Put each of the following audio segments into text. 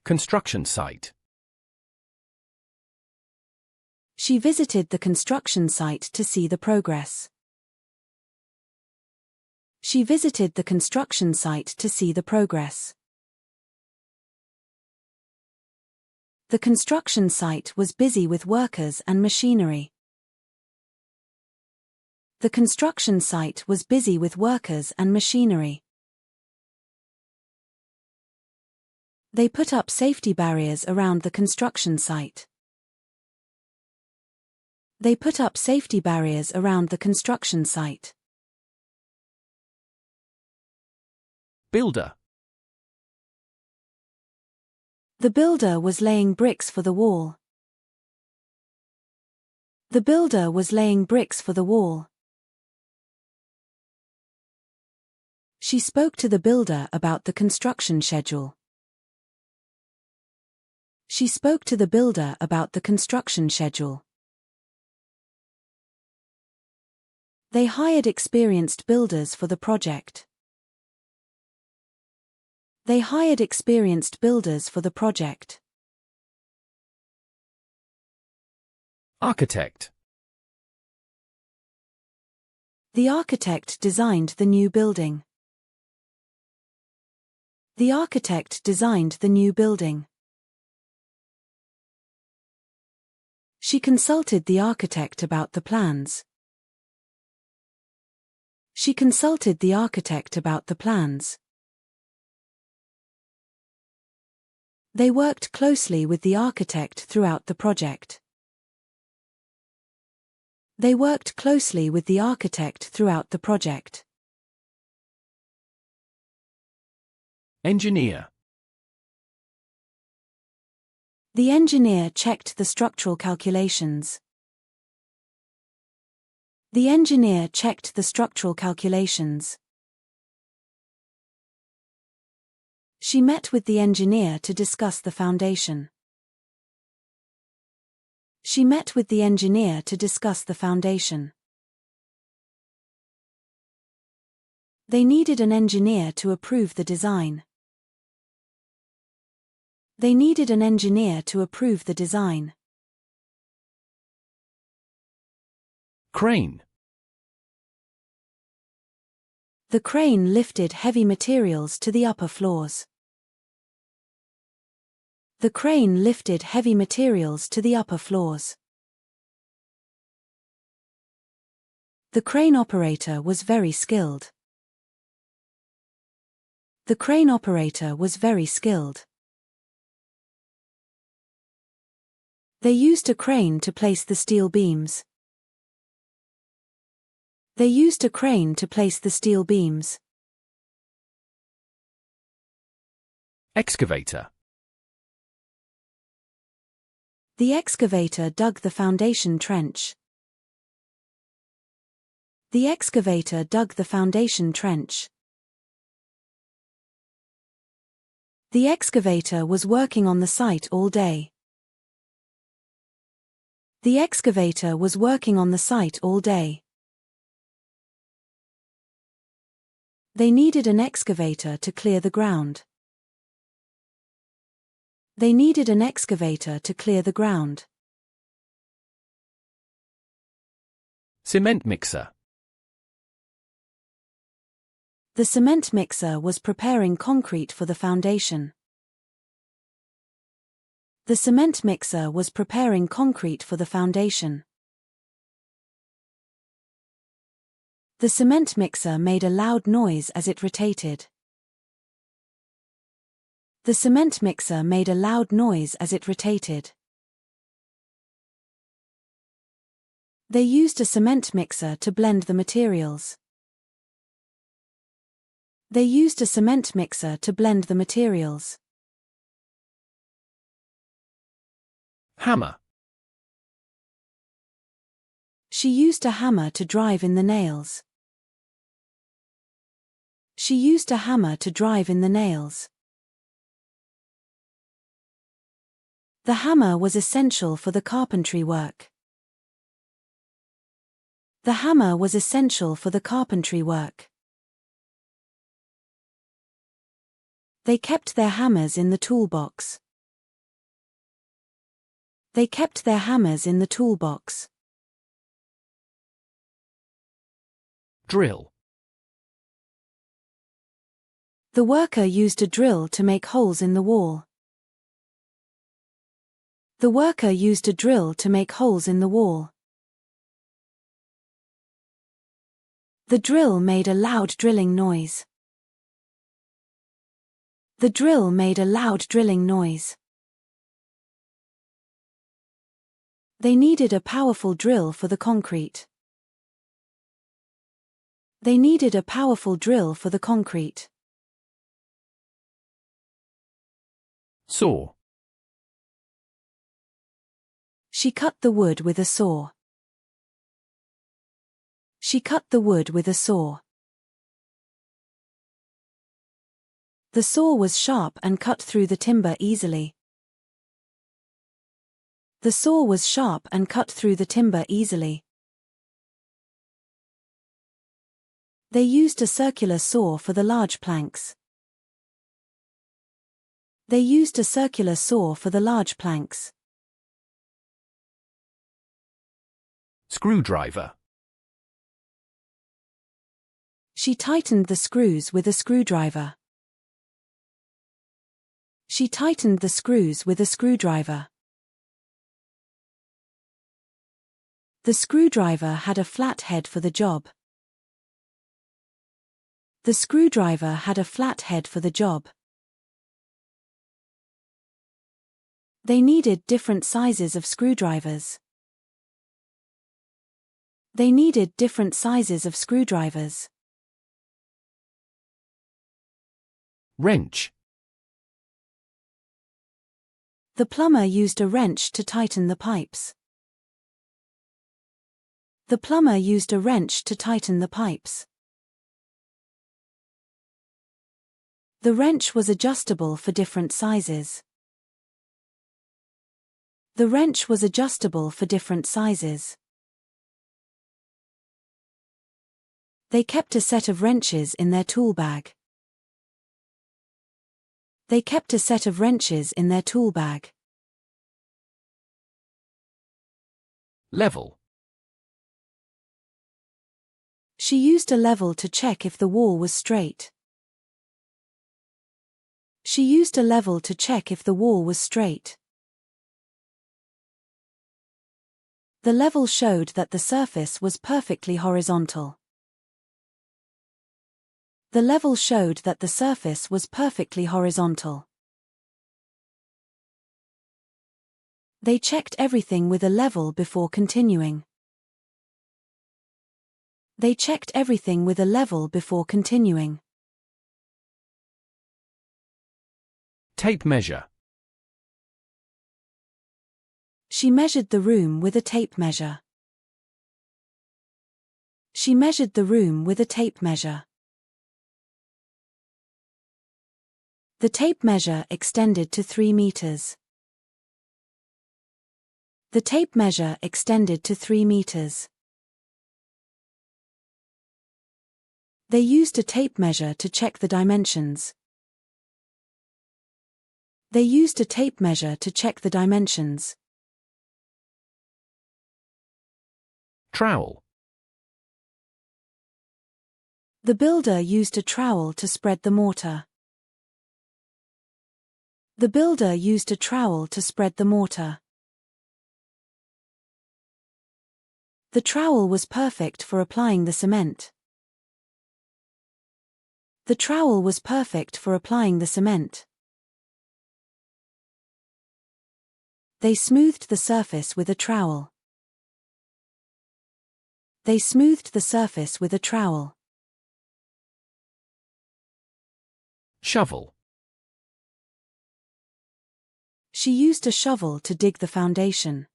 Construction site. She visited the construction site to see the progress. She visited the construction site to see the progress. The construction site was busy with workers and machinery. The construction site was busy with workers and machinery. They put up safety barriers around the construction site. They put up safety barriers around the construction site. Builder. The builder was laying bricks for the wall. The builder was laying bricks for the wall. She spoke to the builder about the construction schedule. She spoke to the builder about the construction schedule. They hired experienced builders for the project. They hired experienced builders for the project. Architect. The architect designed the new building. The architect designed the new building. She consulted the architect about the plans. She consulted the architect about the plans. They worked closely with the architect throughout the project. They worked closely with the architect throughout the project. Engineer. The engineer checked the structural calculations. The engineer checked the structural calculations. She met with the engineer to discuss the foundation. She met with the engineer to discuss the foundation. They needed an engineer to approve the design. They needed an engineer to approve the design. Crane. The crane lifted heavy materials to the upper floors. The crane lifted heavy materials to the upper floors. The crane operator was very skilled. The crane operator was very skilled. They used a crane to place the steel beams. They used a crane to place the steel beams. Excavator. The excavator dug the foundation trench. The excavator dug the foundation trench. The excavator was working on the site all day. The excavator was working on the site all day. They needed an excavator to clear the ground. They needed an excavator to clear the ground. Cement mixer. The cement mixer was preparing concrete for the foundation. The cement mixer was preparing concrete for the foundation. The cement mixer made a loud noise as it rotated. The cement mixer made a loud noise as it rotated. They used a cement mixer to blend the materials. They used a cement mixer to blend the materials. Hammer. She used a hammer to drive in the nails. She used a hammer to drive in the nails. The hammer was essential for the carpentry work. The hammer was essential for the carpentry work. They kept their hammers in the toolbox. They kept their hammers in the toolbox. Drill. The worker used a drill to make holes in the wall. The worker used a drill to make holes in the wall. The drill made a loud drilling noise. The drill made a loud drilling noise. They needed a powerful drill for the concrete. They needed a powerful drill for the concrete. Saw. She cut the wood with a saw. She cut the wood with a saw. The saw was sharp and cut through the timber easily. The saw was sharp and cut through the timber easily. They used a circular saw for the large planks. They used a circular saw for the large planks. Screwdriver. She tightened the screws with a screwdriver. She tightened the screws with a screwdriver. The screwdriver had a flat head for the job. The screwdriver had a flat head for the job. They needed different sizes of screwdrivers. They needed different sizes of screwdrivers. Wrench. The plumber used a wrench to tighten the pipes. The plumber used a wrench to tighten the pipes. The wrench was adjustable for different sizes. The wrench was adjustable for different sizes. They kept a set of wrenches in their tool bag. They kept a set of wrenches in their tool bag. Level. She used a level to check if the wall was straight. She used a level to check if the wall was straight. The level showed that the surface was perfectly horizontal. The level showed that the surface was perfectly horizontal. They checked everything with a level before continuing. They checked everything with a level before continuing. Tape measure. She measured the room with a tape measure. She measured the room with a tape measure. The tape measure extended to 3 meters. The tape measure extended to 3 meters. They used a tape measure to check the dimensions. They used a tape measure to check the dimensions. Trowel. The builder used a trowel to spread the mortar. The builder used a trowel to spread the mortar. The trowel was perfect for applying the cement. The trowel was perfect for applying the cement. They smoothed the surface with a trowel. They smoothed the surface with a trowel. Shovel. She used a shovel to dig the foundation.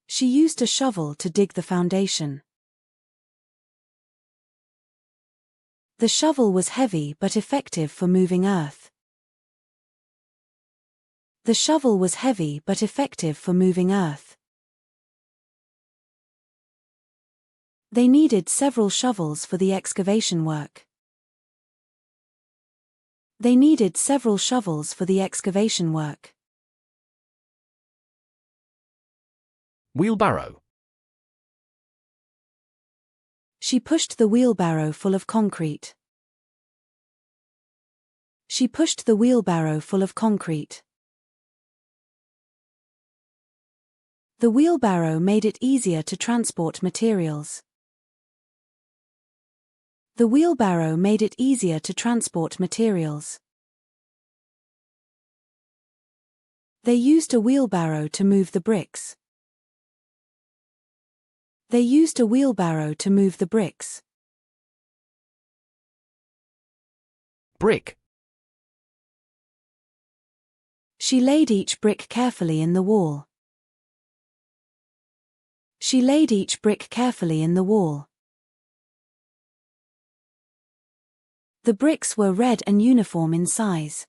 She used a shovel to dig the foundation. The shovel was heavy but effective for moving earth. The shovel was heavy but effective for moving earth. They needed several shovels for the excavation work. They needed several shovels for the excavation work. Wheelbarrow. She pushed the wheelbarrow full of concrete. She pushed the wheelbarrow full of concrete. The wheelbarrow made it easier to transport materials. The wheelbarrow made it easier to transport materials. They used a wheelbarrow to move the bricks. They used a wheelbarrow to move the bricks. Brick. She laid each brick carefully in the wall. She laid each brick carefully in the wall. The bricks were red and uniform in size.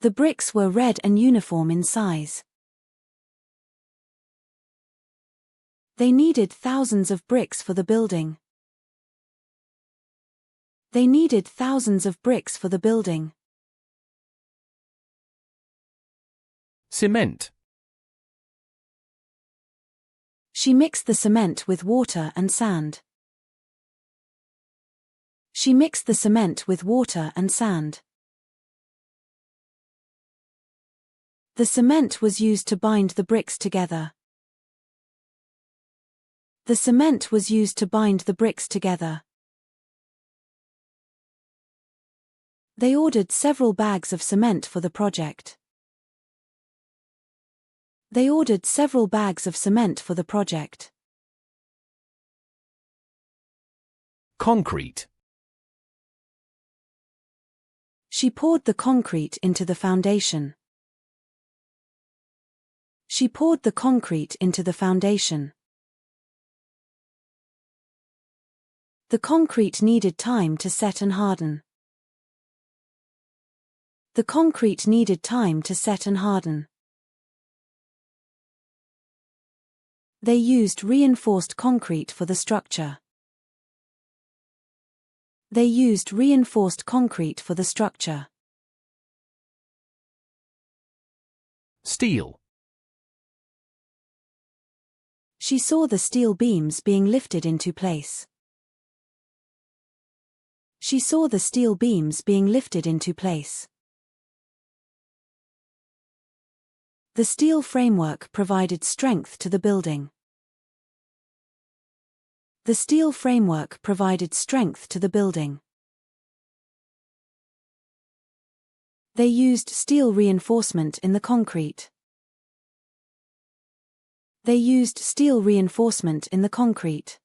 The bricks were red and uniform in size. They needed thousands of bricks for the building. They needed thousands of bricks for the building. Cement. She mixed the cement with water and sand. She mixed the cement with water and sand. The cement was used to bind the bricks together. The cement was used to bind the bricks together. They ordered several bags of cement for the project. They ordered several bags of cement for the project. Concrete. She poured the concrete into the foundation. She poured the concrete into the foundation. The concrete needed time to set and harden. The concrete needed time to set and harden. They used reinforced concrete for the structure. They used reinforced concrete for the structure. Steel. She saw the steel beams being lifted into place. She saw the steel beams being lifted into place. The steel framework provided strength to the building. The steel framework provided strength to the building. They used steel reinforcement in the concrete. They used steel reinforcement in the concrete.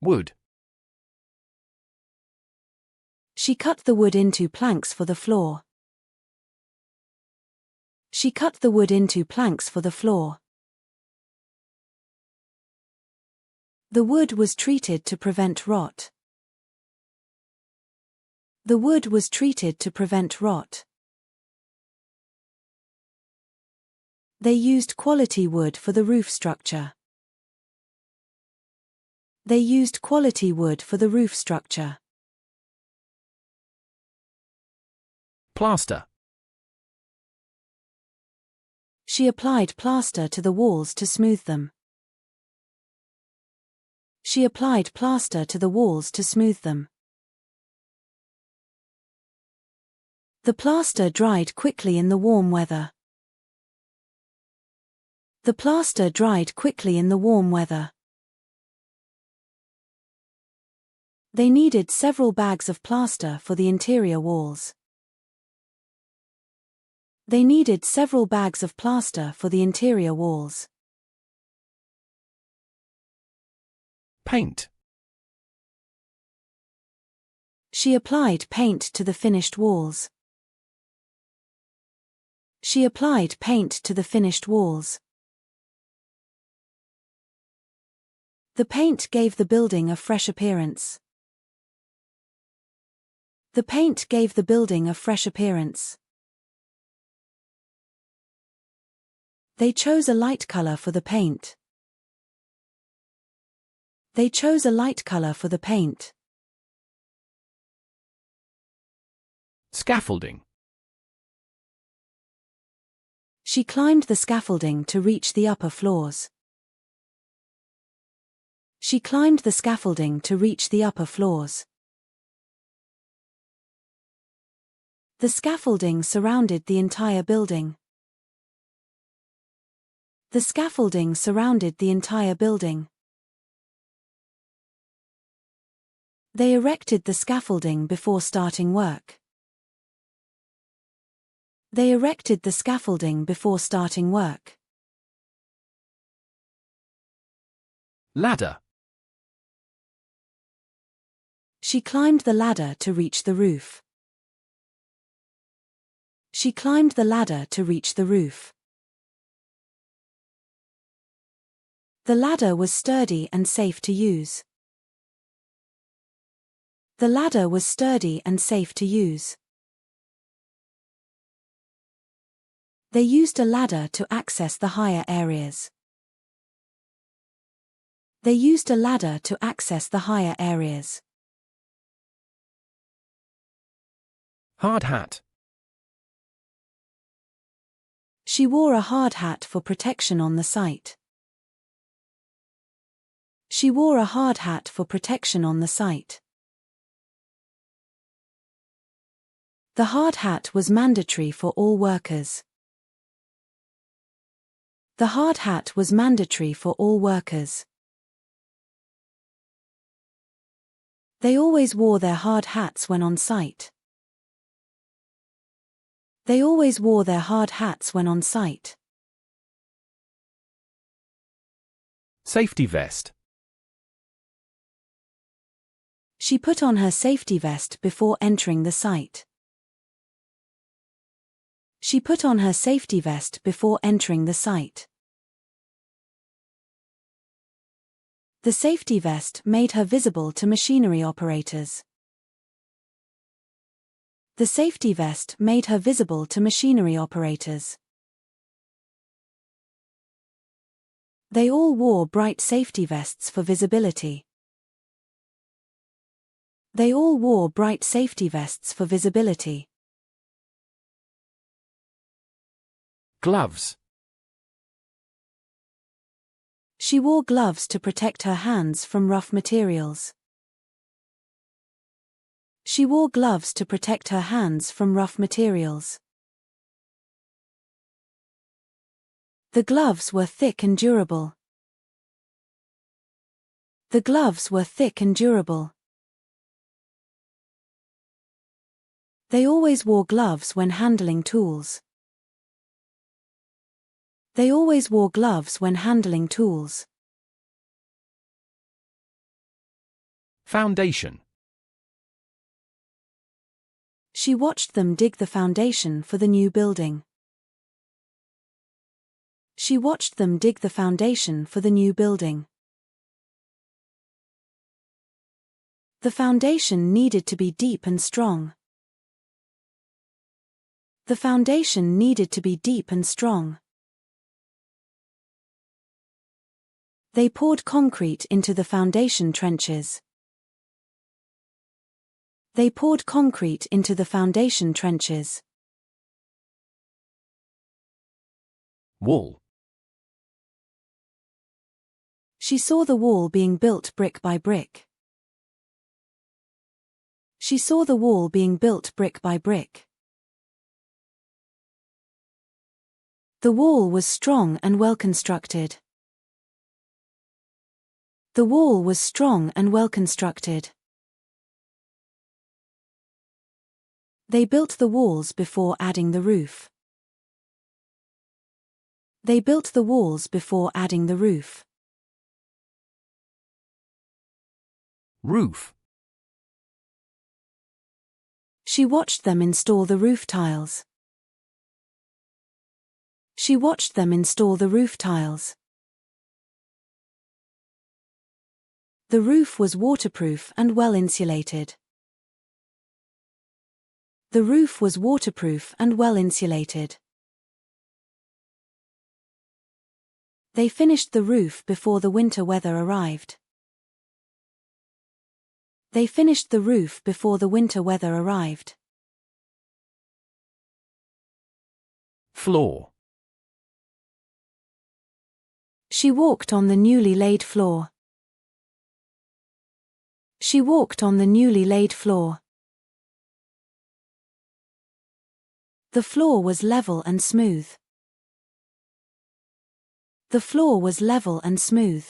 Wood. She cut the wood into planks for the floor. She cut the wood into planks for the floor. The wood was treated to prevent rot. The wood was treated to prevent rot. They used quality wood for the roof structure. They used quality wood for the roof structure. Plaster. She applied plaster to the walls to smooth them. She applied plaster to the walls to smooth them. The plaster dried quickly in the warm weather. The plaster dried quickly in the warm weather. They needed several bags of plaster for the interior walls. They needed several bags of plaster for the interior walls. Paint. She applied paint to the finished walls. She applied paint to the finished walls. The paint gave the building a fresh appearance. The paint gave the building a fresh appearance. They chose a light color for the paint. They chose a light color for the paint. Scaffolding. She climbed the scaffolding to reach the upper floors. She climbed the scaffolding to reach the upper floors. The scaffolding surrounded the entire building. The scaffolding surrounded the entire building. They erected the scaffolding before starting work. They erected the scaffolding before starting work. Ladder. She climbed the ladder to reach the roof. She climbed the ladder to reach the roof. The ladder was sturdy and safe to use. The ladder was sturdy and safe to use. They used a ladder to access the higher areas. They used a ladder to access the higher areas. Hard hat. She wore a hard hat for protection on the site. She wore a hard hat for protection on the site. The hard hat was mandatory for all workers. The hard hat was mandatory for all workers. They always wore their hard hats when on site. They always wore their hard hats when on site. Safety vest. She put on her safety vest before entering the site. She put on her safety vest before entering the site. The safety vest made her visible to machinery operators. The safety vest made her visible to machinery operators. They all wore bright safety vests for visibility. They all wore bright safety vests for visibility. Gloves. She wore gloves to protect her hands from rough materials. She wore gloves to protect her hands from rough materials. The gloves were thick and durable. The gloves were thick and durable. They always wore gloves when handling tools. They always wore gloves when handling tools. Foundation. She watched them dig the foundation for the new building. She watched them dig the foundation for the new building. The foundation needed to be deep and strong. The foundation needed to be deep and strong. They poured concrete into the foundation trenches. They poured concrete into the foundation trenches. Wall. She saw the wall being built brick by brick. She saw the wall being built brick by brick. The wall was strong and well constructed. The wall was strong and well constructed. They built the walls before adding the roof. They built the walls before adding the roof. Roof. She watched them install the roof tiles. She watched them install the roof tiles. The roof was waterproof and well insulated. The roof was waterproof and well insulated. They finished the roof before the winter weather arrived. They finished the roof before the winter weather arrived. Floor. She walked on the newly laid floor. She walked on the newly laid floor. The floor was level and smooth. The floor was level and smooth.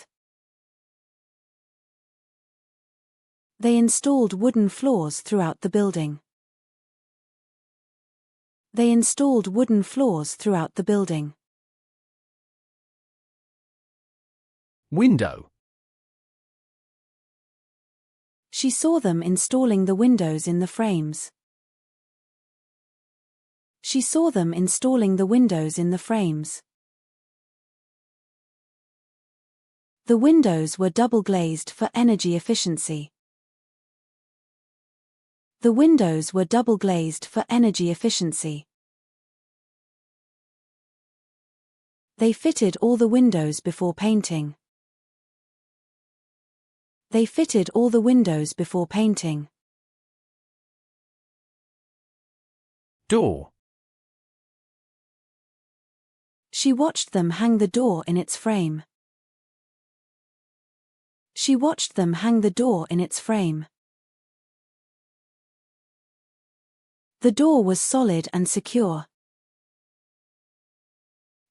They installed wooden floors throughout the building. They installed wooden floors throughout the building. Window. She saw them installing the windows in the frames. She saw them installing the windows in the frames. The windows were double-glazed for energy efficiency. The windows were double-glazed for energy efficiency. They fitted all the windows before painting. They fitted all the windows before painting. Door. She watched them hang the door in its frame. She watched them hang the door in its frame. The door was solid and secure.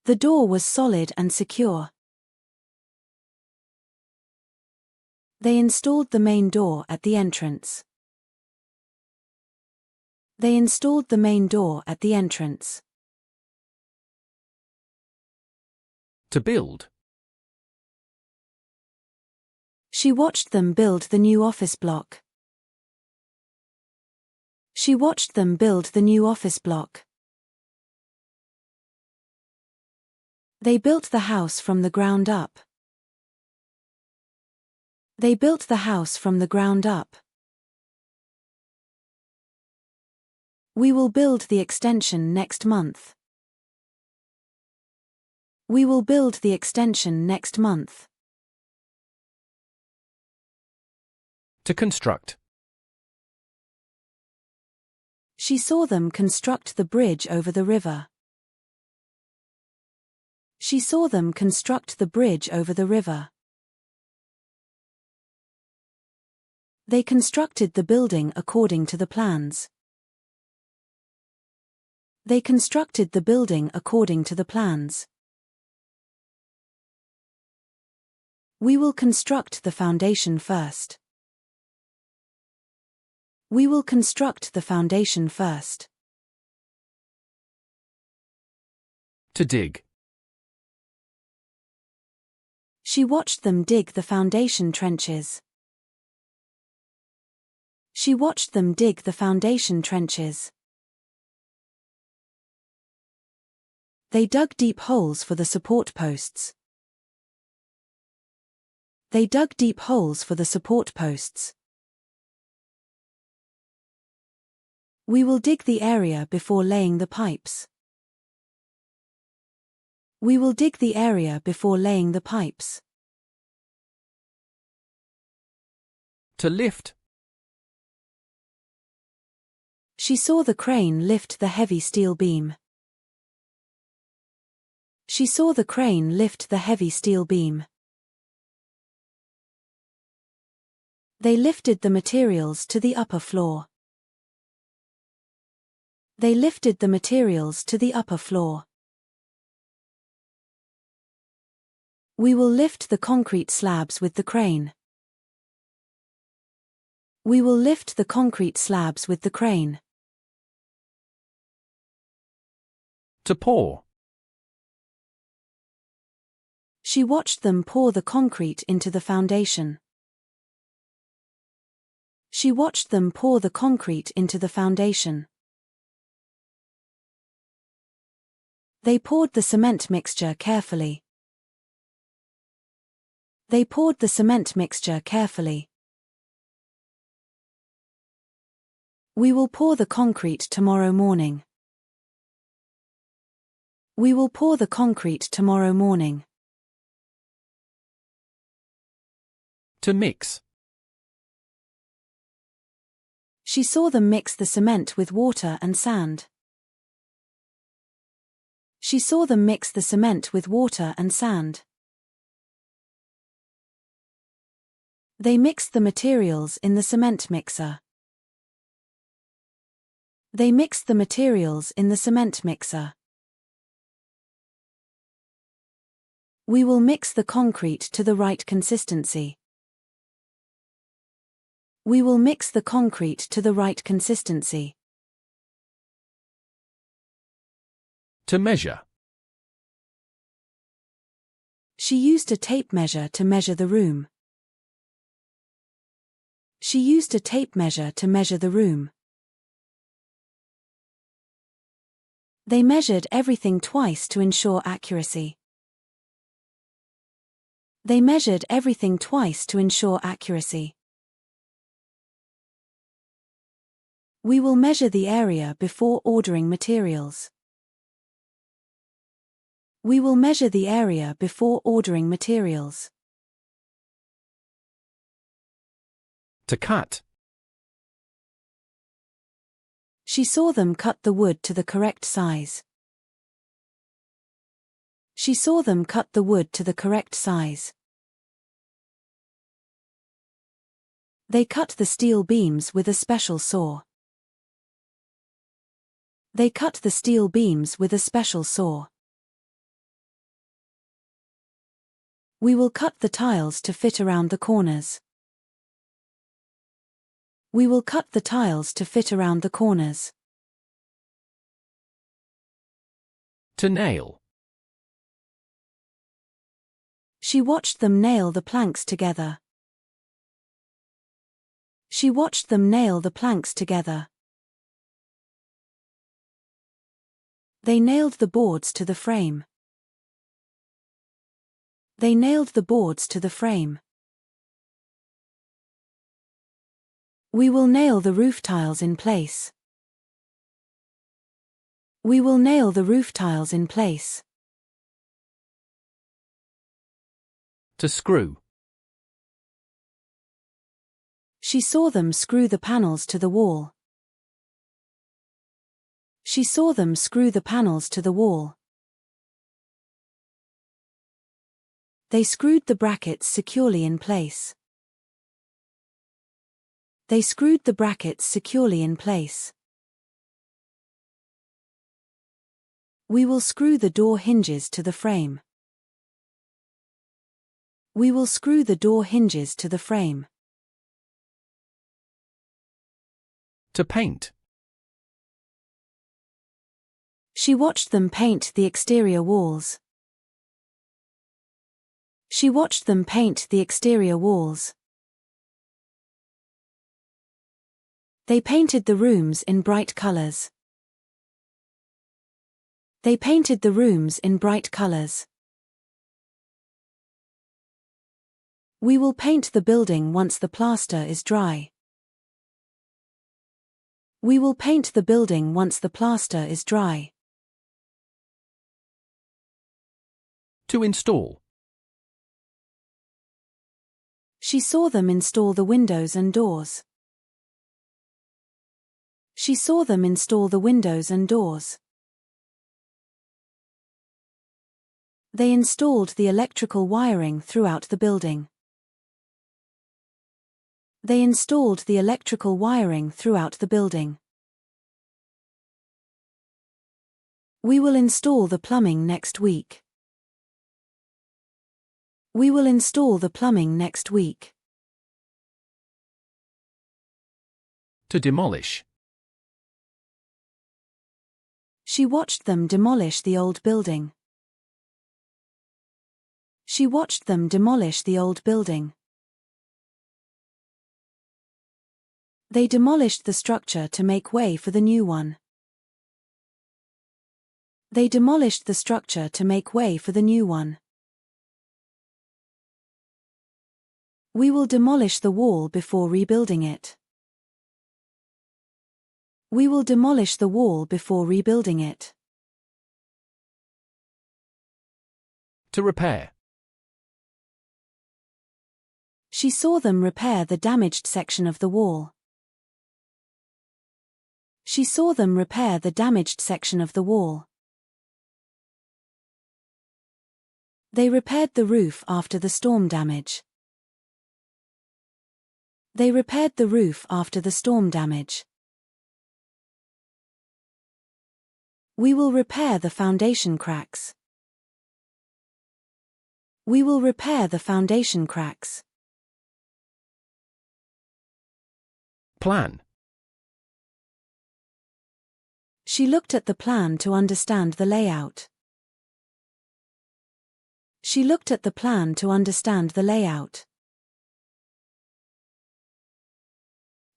The door was solid and secure. They installed the main door at the entrance. They installed the main door at the entrance. To build. She watched them build the new office block. She watched them build the new office block. They built the house from the ground up. They built the house from the ground up. We will build the extension next month. We will build the extension next month. To construct. She saw them construct the bridge over the river. She saw them construct the bridge over the river. They constructed the building according to the plans. They constructed the building according to the plans. We will construct the foundation first. We will construct the foundation first. To dig. She watched them dig the foundation trenches. She watched them dig the foundation trenches. They dug deep holes for the support posts. They dug deep holes for the support posts. We will dig the area before laying the pipes. We will dig the area before laying the pipes. To lift. She saw the crane lift the heavy steel beam. She saw the crane lift the heavy steel beam. They lifted the materials to the upper floor. They lifted the materials to the upper floor. We will lift the concrete slabs with the crane. We will lift the concrete slabs with the crane. To pour. She watched them pour the concrete into the foundation. She watched them pour the concrete into the foundation. They poured the cement mixture carefully. They poured the cement mixture carefully. We will pour the concrete tomorrow morning. We will pour the concrete tomorrow morning. To mix. She saw them mix the cement with water and sand. She saw them mix the cement with water and sand. They mixed the materials in the cement mixer. They mixed the materials in the cement mixer. We will mix the concrete to the right consistency. We will mix the concrete to the right consistency. To measure. She used a tape measure to measure the room. She used a tape measure to measure the room. They measured everything twice to ensure accuracy. They measured everything twice to ensure accuracy. We will measure the area before ordering materials. We will measure the area before ordering materials. To cut. She saw them cut the wood to the correct size. She saw them cut the wood to the correct size. They cut the steel beams with a special saw. They cut the steel beams with a special saw. We will cut the tiles to fit around the corners. We will cut the tiles to fit around the corners. To nail. She watched them nail the planks together. She watched them nail the planks together. They nailed the boards to the frame. They nailed the boards to the frame. We will nail the roof tiles in place. We will nail the roof tiles in place. To screw. She saw them screw the panels to the wall. She saw them screw the panels to the wall. They screwed the brackets securely in place. They screwed the brackets securely in place. We will screw the door hinges to the frame. We will screw the door hinges to the frame. To paint. She watched them paint the exterior walls. She watched them paint the exterior walls. They painted the rooms in bright colors. They painted the rooms in bright colors. We will paint the building once the plaster is dry. We will paint the building once the plaster is dry. To install. She saw them install the windows and doors. She saw them install the windows and doors. They installed the electrical wiring throughout the building. They installed the electrical wiring throughout the building. We will install the plumbing next week. We will install the plumbing next week. To demolish. She watched them demolish the old building. She watched them demolish the old building. They demolished the structure to make way for the new one. They demolished the structure to make way for the new one. We will demolish the wall before rebuilding it. We will demolish the wall before rebuilding it. To repair. She saw them repair the damaged section of the wall. She saw them repair the damaged section of the wall. They repaired the roof after the storm damage. They repaired the roof after the storm damage. We will repair the foundation cracks. We will repair the foundation cracks. Plan. She looked at the plan to understand the layout. She looked at the plan to understand the layout.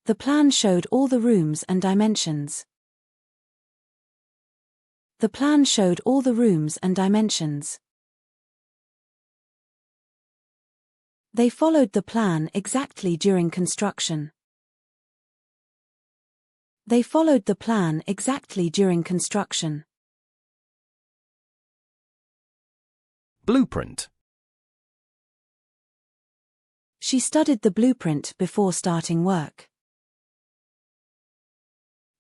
The plan showed all the rooms and dimensions. The plan showed all the rooms and dimensions. They followed the plan exactly during construction. They followed the plan exactly during construction. Blueprint. She studied the blueprint before starting work.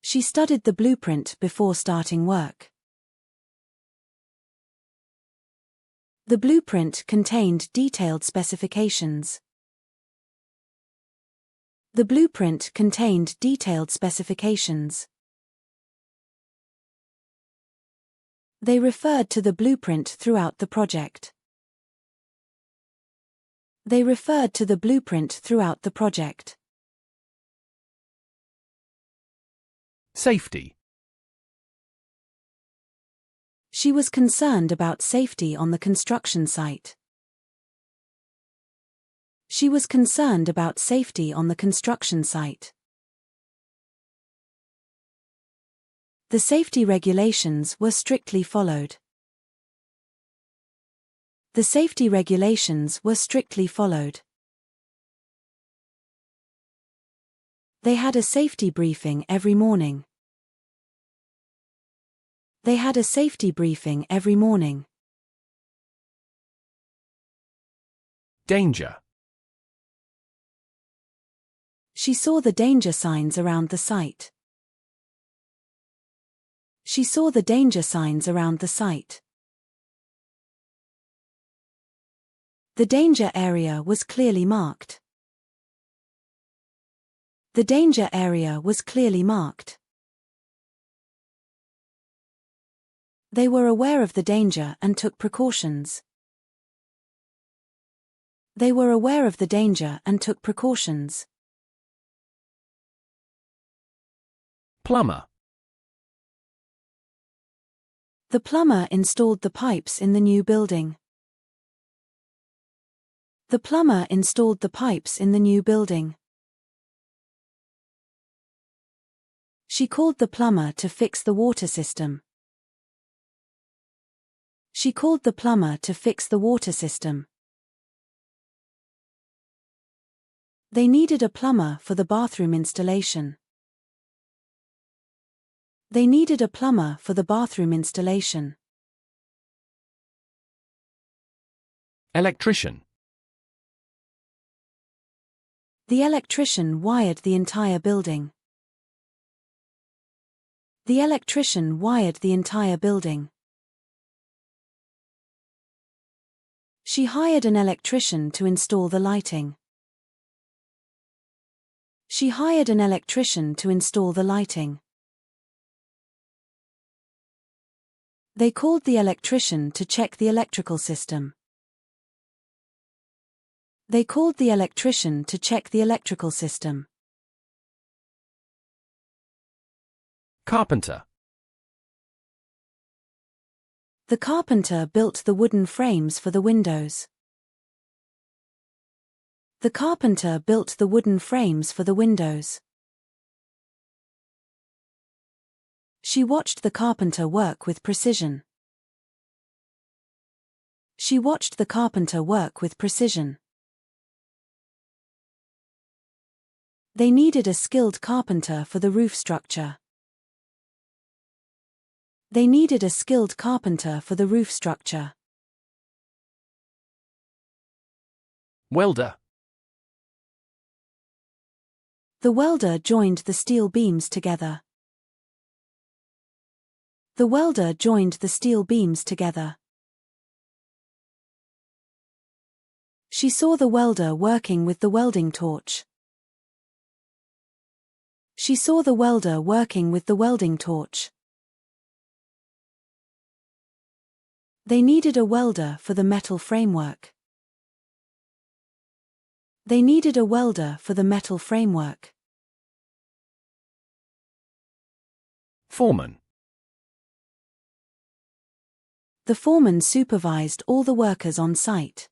She studied the blueprint before starting work. The blueprint contained detailed specifications. The blueprint contained detailed specifications. They referred to the blueprint throughout the project. They referred to the blueprint throughout the project. Safety. She was concerned about safety on the construction site. She was concerned about safety on the construction site. The safety regulations were strictly followed. The safety regulations were strictly followed. They had a safety briefing every morning. They had a safety briefing every morning. Danger. She saw the danger signs around the site. She saw the danger signs around the site. The danger area was clearly marked. The danger area was clearly marked. They were aware of the danger and took precautions. They were aware of the danger and took precautions. Plumber. The plumber installed the pipes in the new building. The plumber installed the pipes in the new building. She called the plumber to fix the water system. She called the plumber to fix the water system. They needed a plumber for the bathroom installation. They needed a plumber for the bathroom installation. Electrician. The electrician wired the entire building. The electrician wired the entire building. She hired an electrician to install the lighting. She hired an electrician to install the lighting. They called the electrician to check the electrical system. They called the electrician to check the electrical system. Carpenter. The carpenter built the wooden frames for the windows. The carpenter built the wooden frames for the windows. She watched the carpenter work with precision. She watched the carpenter work with precision. They needed a skilled carpenter for the roof structure. They needed a skilled carpenter for the roof structure. Welder. The welder joined the steel beams together. The welder joined the steel beams together. She saw the welder working with the welding torch. She saw the welder working with the welding torch. They needed a welder for the metal framework. They needed a welder for the metal framework. Foreman. The foreman supervised all the workers on site.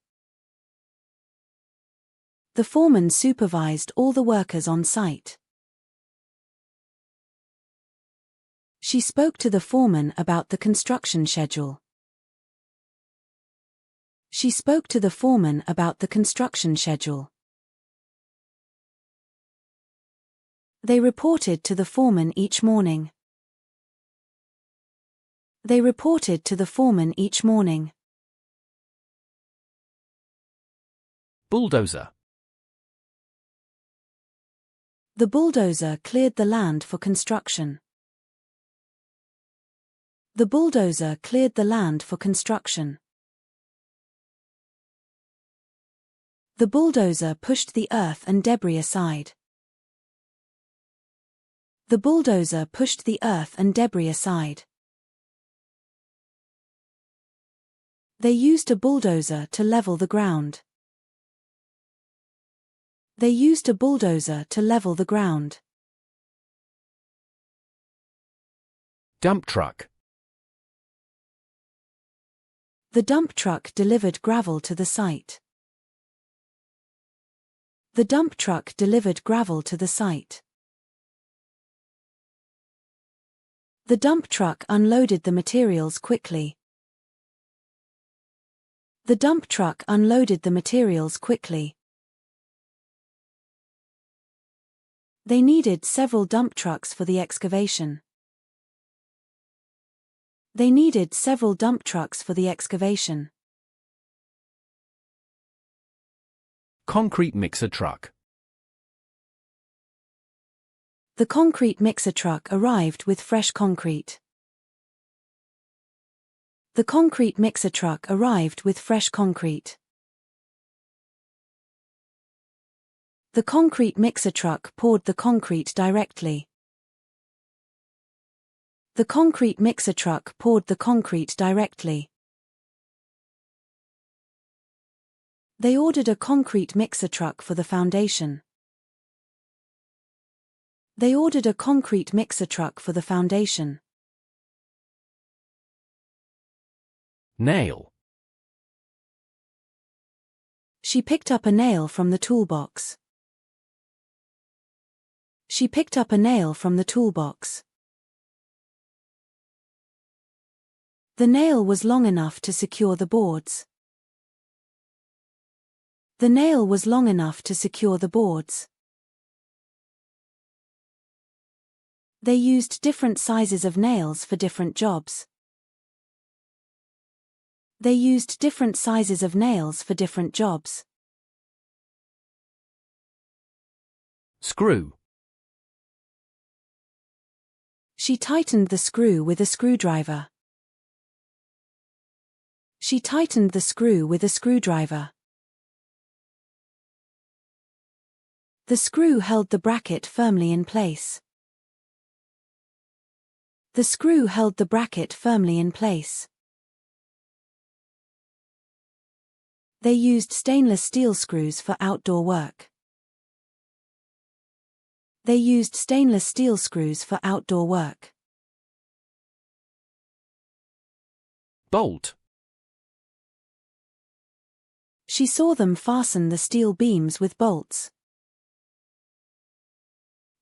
The foreman supervised all the workers on site. She spoke to the foreman about the construction schedule. She spoke to the foreman about the construction schedule. They reported to the foreman each morning. They reported to the foreman each morning. Bulldozer. The bulldozer cleared the land for construction. The bulldozer cleared the land for construction. The bulldozer pushed the earth and debris aside. The bulldozer pushed the earth and debris aside. They used a bulldozer to level the ground. They used a bulldozer to level the ground. Dump truck. The dump truck delivered gravel to the site. The dump truck delivered gravel to the site. The dump truck unloaded the materials quickly. The dump truck unloaded the materials quickly. They needed several dump trucks for the excavation. They needed several dump trucks for the excavation. Concrete mixer truck. The concrete mixer truck arrived with fresh concrete. The concrete mixer truck arrived with fresh concrete. The concrete mixer truck poured the concrete directly. The concrete mixer truck poured the concrete directly. They ordered a concrete mixer truck for the foundation. They ordered a concrete mixer truck for the foundation. Nail. She picked up a nail from the toolbox. She picked up a nail from the toolbox. The nail was long enough to secure the boards. The nail was long enough to secure the boards. They used different sizes of nails for different jobs. They used different sizes of nails for different jobs. Screw. She tightened the screw with a screwdriver. She tightened the screw with a screwdriver. The screw held the bracket firmly in place. The screw held the bracket firmly in place. They used stainless steel screws for outdoor work. They used stainless steel screws for outdoor work. Bolt. She saw them fasten the steel beams with bolts.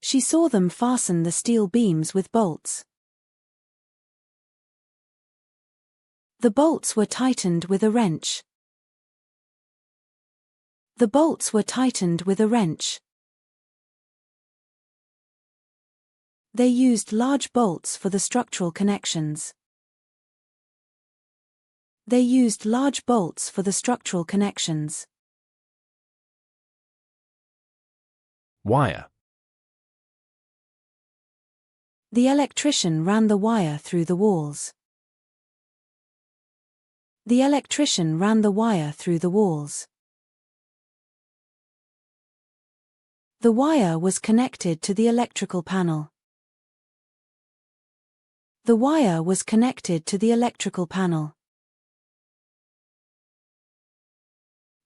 She saw them fasten the steel beams with bolts. The bolts were tightened with a wrench. The bolts were tightened with a wrench. They used large bolts for the structural connections. They used large bolts for the structural connections. Wire. The electrician ran the wire through the walls. The electrician ran the wire through the walls. The wire was connected to the electrical panel. The wire was connected to the electrical panel.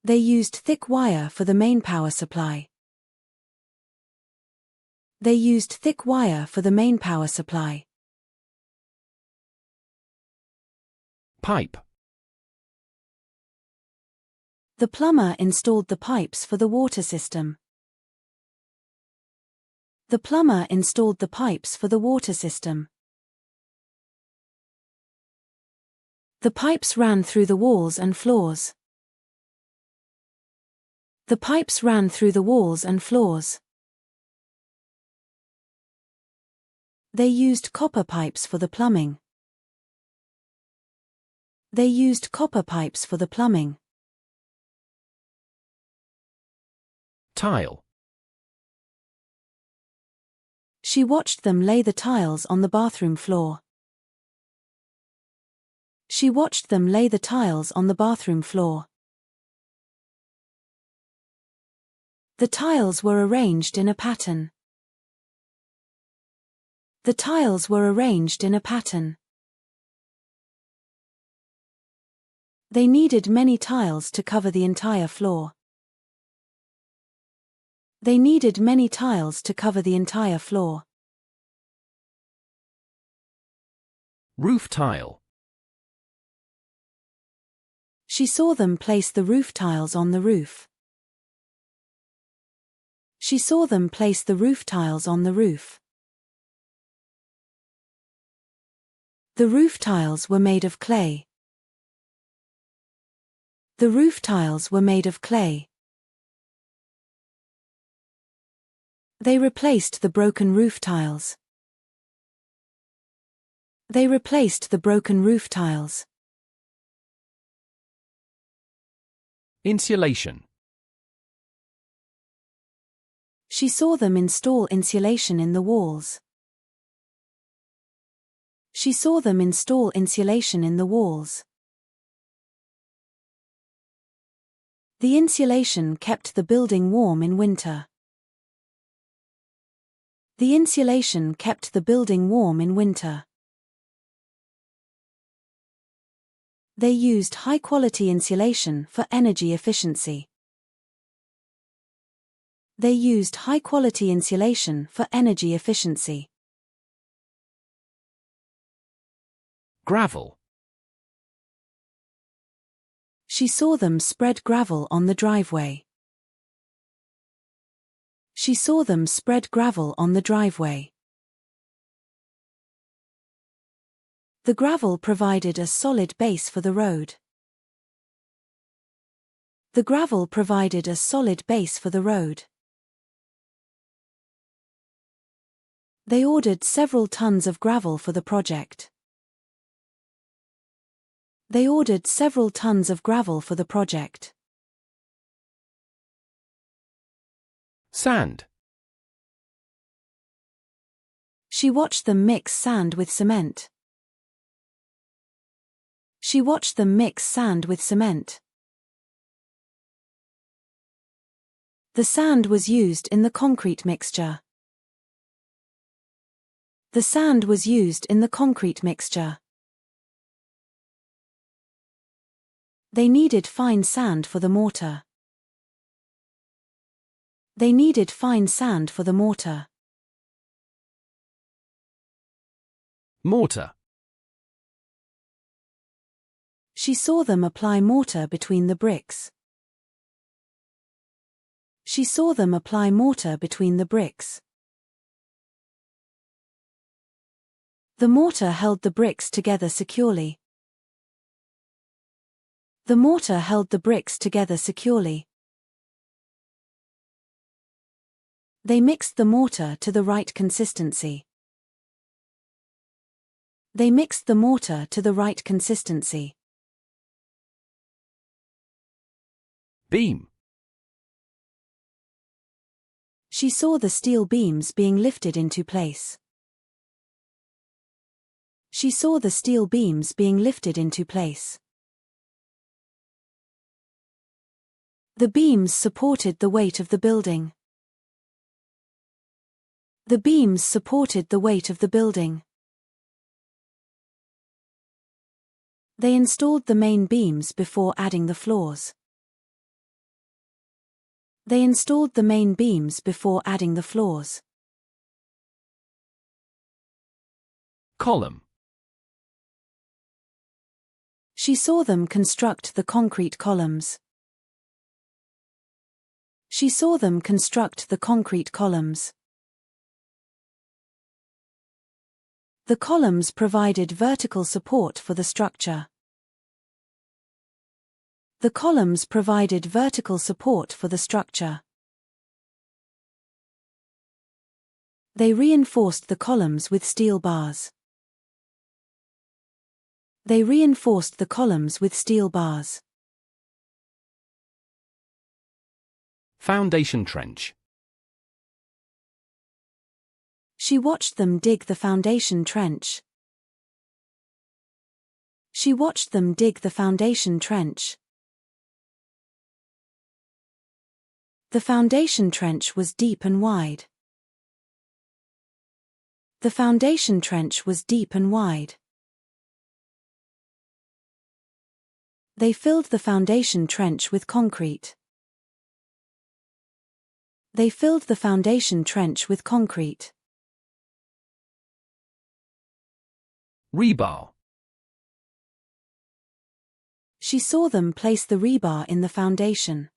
They used thick wire for the main power supply. They used thick wire for the main power supply. Pipe. The plumber installed the pipes for the water system. The plumber installed the pipes for the water system. The pipes ran through the walls and floors. The pipes ran through the walls and floors. They used copper pipes for the plumbing. They used copper pipes for the plumbing. Tile. She watched them lay the tiles on the bathroom floor. She watched them lay the tiles on the bathroom floor. The tiles were arranged in a pattern. The tiles were arranged in a pattern. They needed many tiles to cover the entire floor. They needed many tiles to cover the entire floor. Roof tile. She saw them place the roof tiles on the roof. She saw them place the roof tiles on the roof. The roof tiles were made of clay. The roof tiles were made of clay. They replaced the broken roof tiles. They replaced the broken roof tiles. Insulation. She saw them install insulation in the walls. She saw them install insulation in the walls. The insulation kept the building warm in winter. The insulation kept the building warm in winter. They used high-quality insulation for energy efficiency. They used high-quality insulation for energy efficiency. Gravel. She saw them spread gravel on the driveway. She saw them spread gravel on the driveway. The gravel provided a solid base for the road. The gravel provided a solid base for the road. They ordered several tons of gravel for the project. They ordered several tons of gravel for the project. Sand. She watched them mix sand with cement. She watched them mix sand with cement. The sand was used in the concrete mixture. The sand was used in the concrete mixture. They needed fine sand for the mortar. They needed fine sand for the mortar. Mortar. She saw them apply mortar between the bricks. She saw them apply mortar between the bricks. The mortar held the bricks together securely. The mortar held the bricks together securely. They mixed the mortar to the right consistency. They mixed the mortar to the right consistency. Beam. She saw the steel beams being lifted into place. She saw the steel beams being lifted into place. The beams supported the weight of the building. The beams supported the weight of the building. They installed the main beams before adding the floors. They installed the main beams before adding the floors. Column. She saw them construct the concrete columns. She saw them construct the concrete columns. The columns provided vertical support for the structure. The columns provided vertical support for the structure. They reinforced the columns with steel bars. They reinforced the columns with steel bars. Foundation trench. She watched them dig the foundation trench. She watched them dig the foundation trench. The foundation trench was deep and wide. The foundation trench was deep and wide. They filled the foundation trench with concrete. They filled the foundation trench with concrete. Rebar. She saw them place the rebar in the foundation.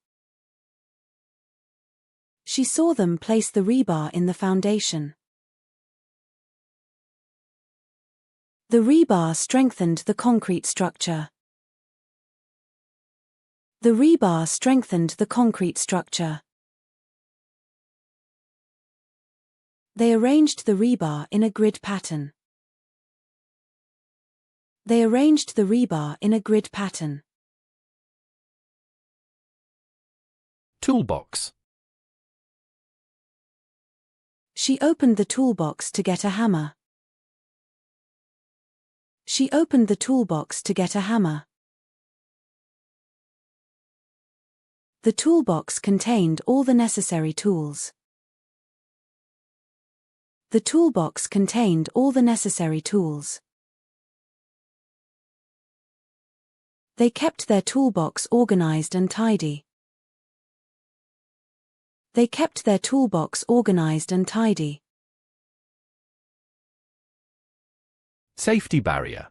She saw them place the rebar in the foundation. The rebar strengthened the concrete structure. The rebar strengthened the concrete structure. They arranged the rebar in a grid pattern. They arranged the rebar in a grid pattern. Toolbox. She opened the toolbox to get a hammer. She opened the toolbox to get a hammer. The toolbox contained all the necessary tools. The toolbox contained all the necessary tools. They kept their toolbox organized and tidy. They kept their toolbox organized and tidy. Safety barrier.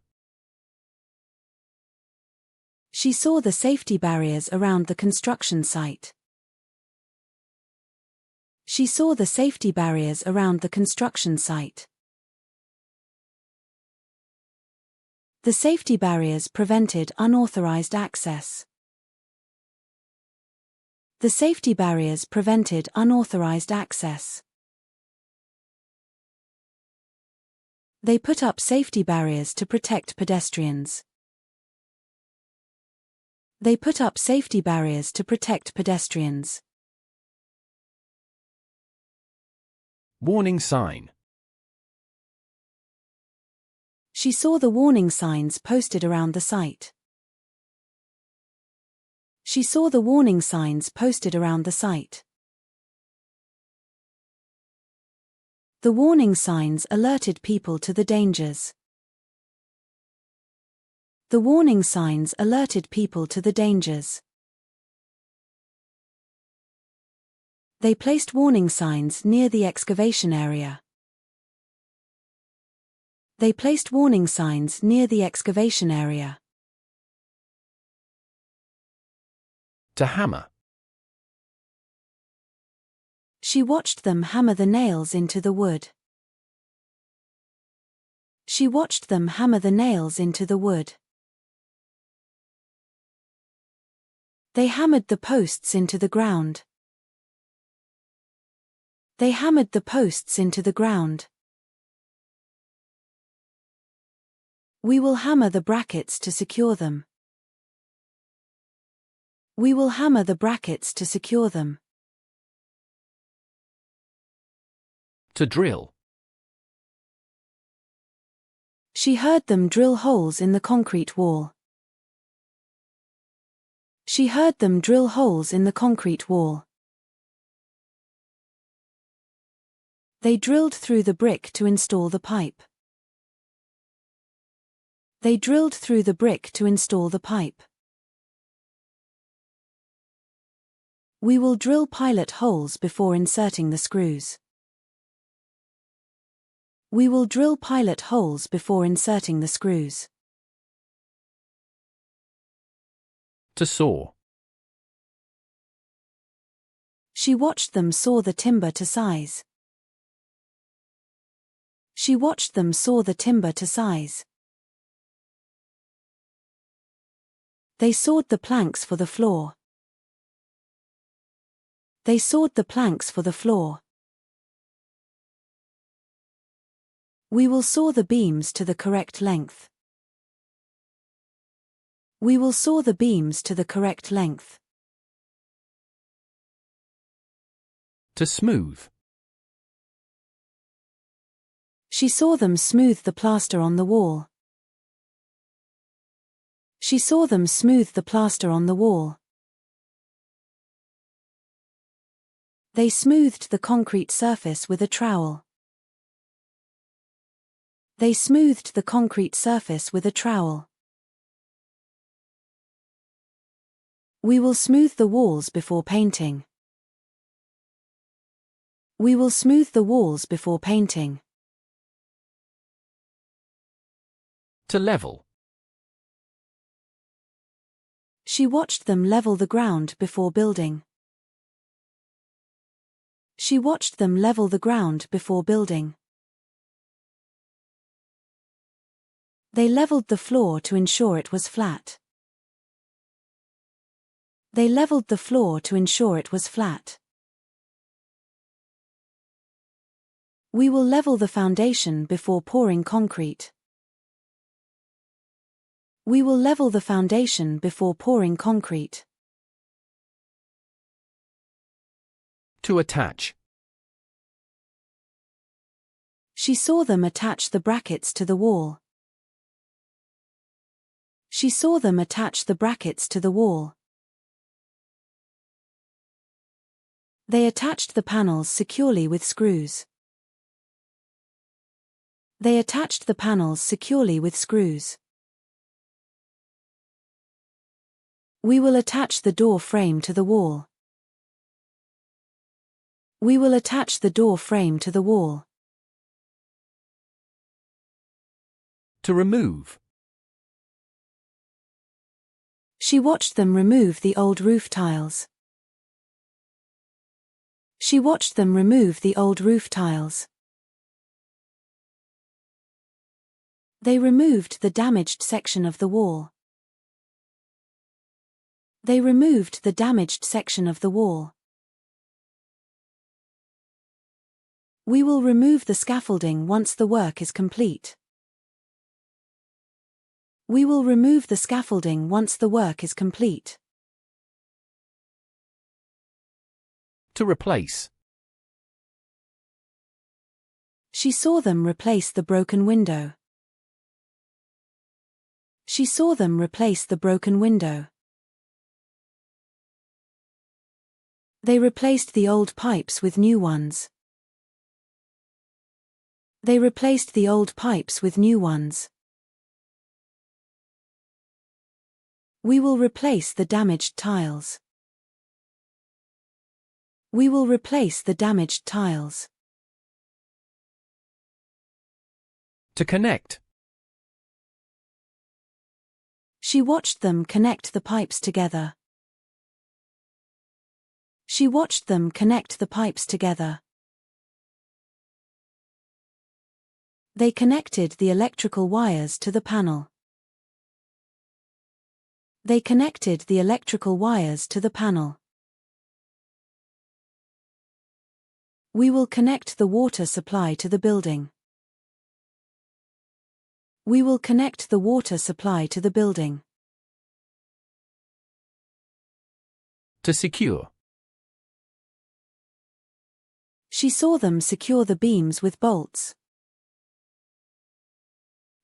She saw the safety barriers around the construction site. She saw the safety barriers around the construction site. The safety barriers prevented unauthorized access. The safety barriers prevented unauthorized access. They put up safety barriers to protect pedestrians. They put up safety barriers to protect pedestrians. Warning sign. She saw the warning signs posted around the site. She saw the warning signs posted around the site. The warning signs alerted people to the dangers. The warning signs alerted people to the dangers. They placed warning signs near the excavation area. They placed warning signs near the excavation area. To hammer. She watched them hammer the nails into the wood. She watched them hammer the nails into the wood. They hammered the posts into the ground. They hammered the posts into the ground. We will hammer the brackets to secure them. We will hammer the brackets to secure them. To drill. She heard them drill holes in the concrete wall. She heard them drill holes in the concrete wall. They drilled through the brick to install the pipe. They drilled through the brick to install the pipe. We will drill pilot holes before inserting the screws. We will drill pilot holes before inserting the screws. To saw. She watched them saw the timber to size. She watched them saw the timber to size. They sawed the planks for the floor. They sawed the planks for the floor. We will saw the beams to the correct length. We will saw the beams to the correct length. To smooth. She saw them smooth the plaster on the wall. She saw them smooth the plaster on the wall. They smoothed the concrete surface with a trowel. They smoothed the concrete surface with a trowel. We will smooth the walls before painting. We will smooth the walls before painting. To level. She watched them level the ground before building. She watched them level the ground before building. They leveled the floor to ensure it was flat. They leveled the floor to ensure it was flat. We will level the foundation before pouring concrete. We will level the foundation before pouring concrete. To attach. She saw them attach the brackets to the wall. She saw them attach the brackets to the wall. They attached the panels securely with screws. They attached the panels securely with screws. We will attach the door frame to the wall. We will attach the door frame to the wall. To remove. She watched them remove the old roof tiles. She watched them remove the old roof tiles. They removed the damaged section of the wall. They removed the damaged section of the wall. We will remove the scaffolding once the work is complete. We will remove the scaffolding once the work is complete. To replace. She saw them replace the broken window. She saw them replace the broken window. They replaced the old pipes with new ones. They replaced the old pipes with new ones. We will replace the damaged tiles. We will replace the damaged tiles. To connect. She watched them connect the pipes together. She watched them connect the pipes together. They connected the electrical wires to the panel. They connected the electrical wires to the panel. We will connect the water supply to the building. We will connect the water supply to the building. To secure. She saw them secure the beams with bolts.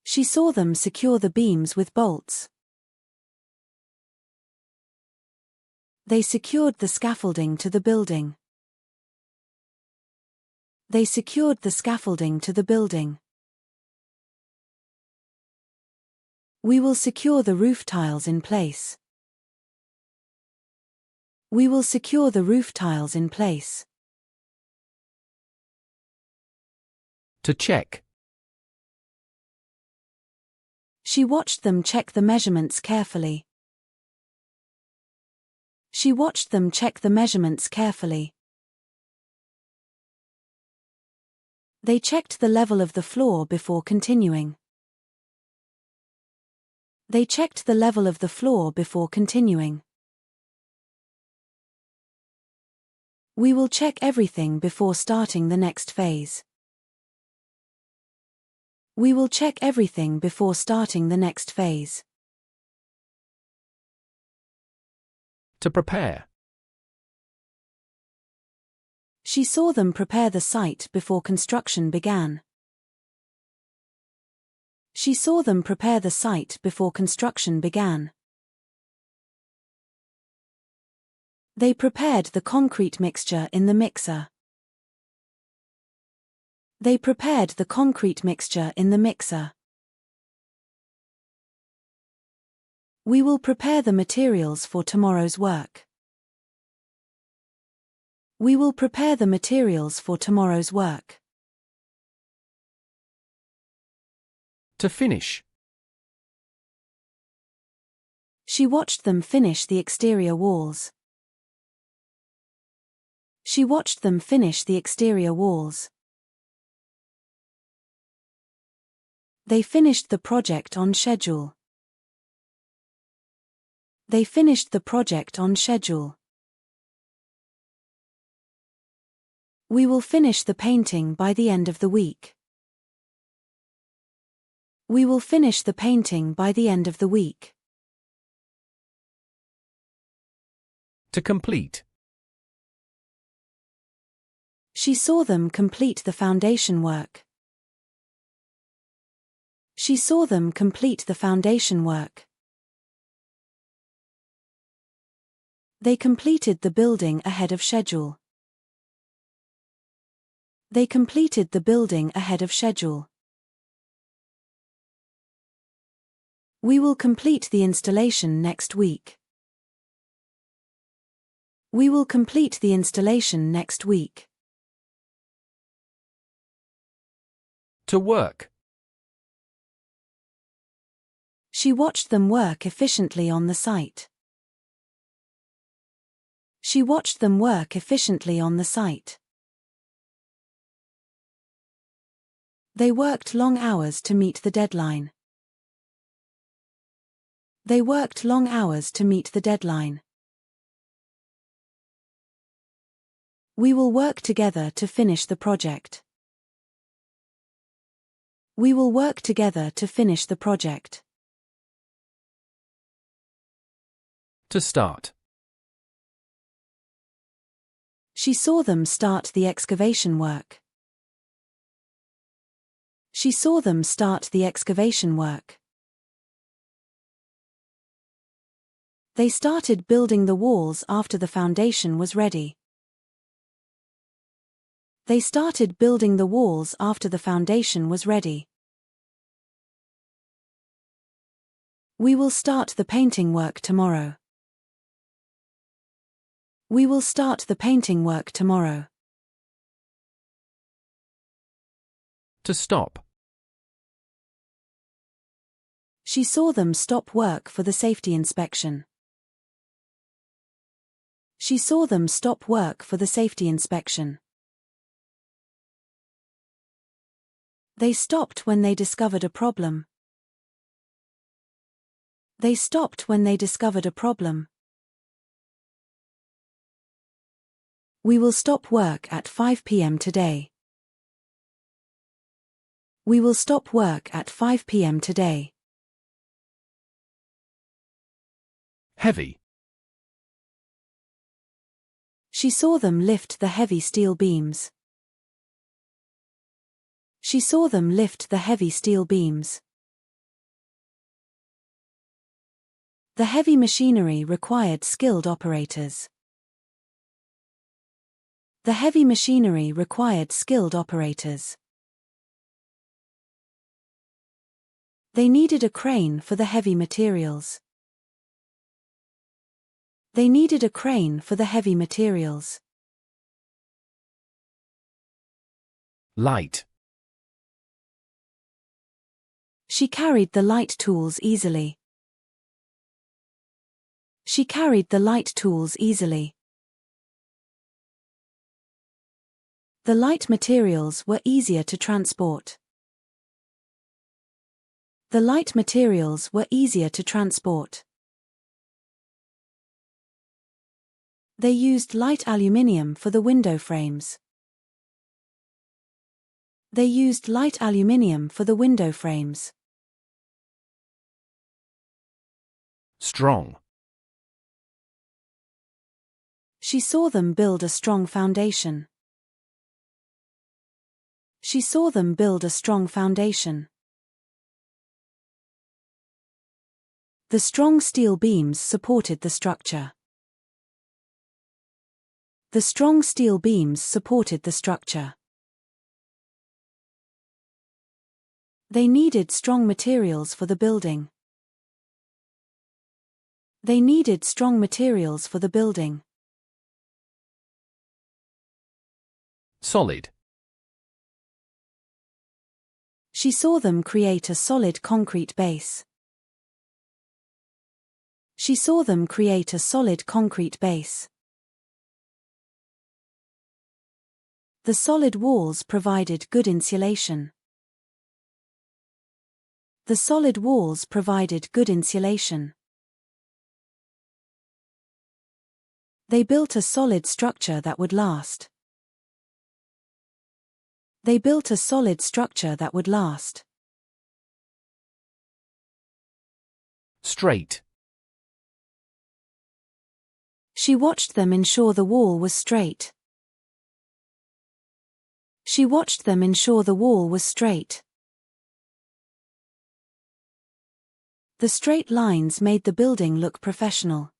She saw them secure the beams with bolts. They secured the scaffolding to the building. They secured the scaffolding to the building. We will secure the roof tiles in place. We will secure the roof tiles in place. To check. She watched them check the measurements carefully. She watched them check the measurements carefully. They checked the level of the floor before continuing. They checked the level of the floor before continuing. We will check everything before starting the next phase. We will check everything before starting the next phase. To prepare. She saw them prepare the site before construction began. She saw them prepare the site before construction began. They prepared the concrete mixture in the mixer. They prepared the concrete mixture in the mixer. We will prepare the materials for tomorrow's work. We will prepare the materials for tomorrow's work. To finish. She watched them finish the exterior walls. She watched them finish the exterior walls. They finished the project on schedule. They finished the project on schedule. We will finish the painting by the end of the week. We will finish the painting by the end of the week. To complete. She saw them complete the foundation work. She saw them complete the foundation work. They completed the building ahead of schedule. They completed the building ahead of schedule. We will complete the installation next week. We will complete the installation next week. To work. She watched them work efficiently on the site. She watched them work efficiently on the site. They worked long hours to meet the deadline. They worked long hours to meet the deadline. We will work together to finish the project. We will work together to finish the project. To start. She saw them start the excavation work. She saw them start the excavation work. They started building the walls after the foundation was ready. They started building the walls after the foundation was ready. We will start the painting work tomorrow. We will start the painting work tomorrow. To stop. She saw them stop work for the safety inspection. She saw them stop work for the safety inspection. They stopped when they discovered a problem. They stopped when they discovered a problem. We will stop work at 5 p.m. today. We will stop work at 5 p.m. today. Heavy. She saw them lift the heavy steel beams. She saw them lift the heavy steel beams. The heavy machinery required skilled operators. The heavy machinery required skilled operators. They needed a crane for the heavy materials. They needed a crane for the heavy materials. Light. She carried the light tools easily. She carried the light tools easily. The light materials were easier to transport. The light materials were easier to transport. They used light aluminium for the window frames. They used light aluminium for the window frames. Strong. She saw them build a strong foundation. She saw them build a strong foundation. The strong steel beams supported the structure. The strong steel beams supported the structure. They needed strong materials for the building. They needed strong materials for the building. Solid. She saw them create a solid concrete base. She saw them create a solid concrete base. The solid walls provided good insulation. The solid walls provided good insulation. They built a solid structure that would last. They built a solid structure that would last. Straight. She watched them ensure the wall was straight. She watched them ensure the wall was straight. The straight lines made the building look professional.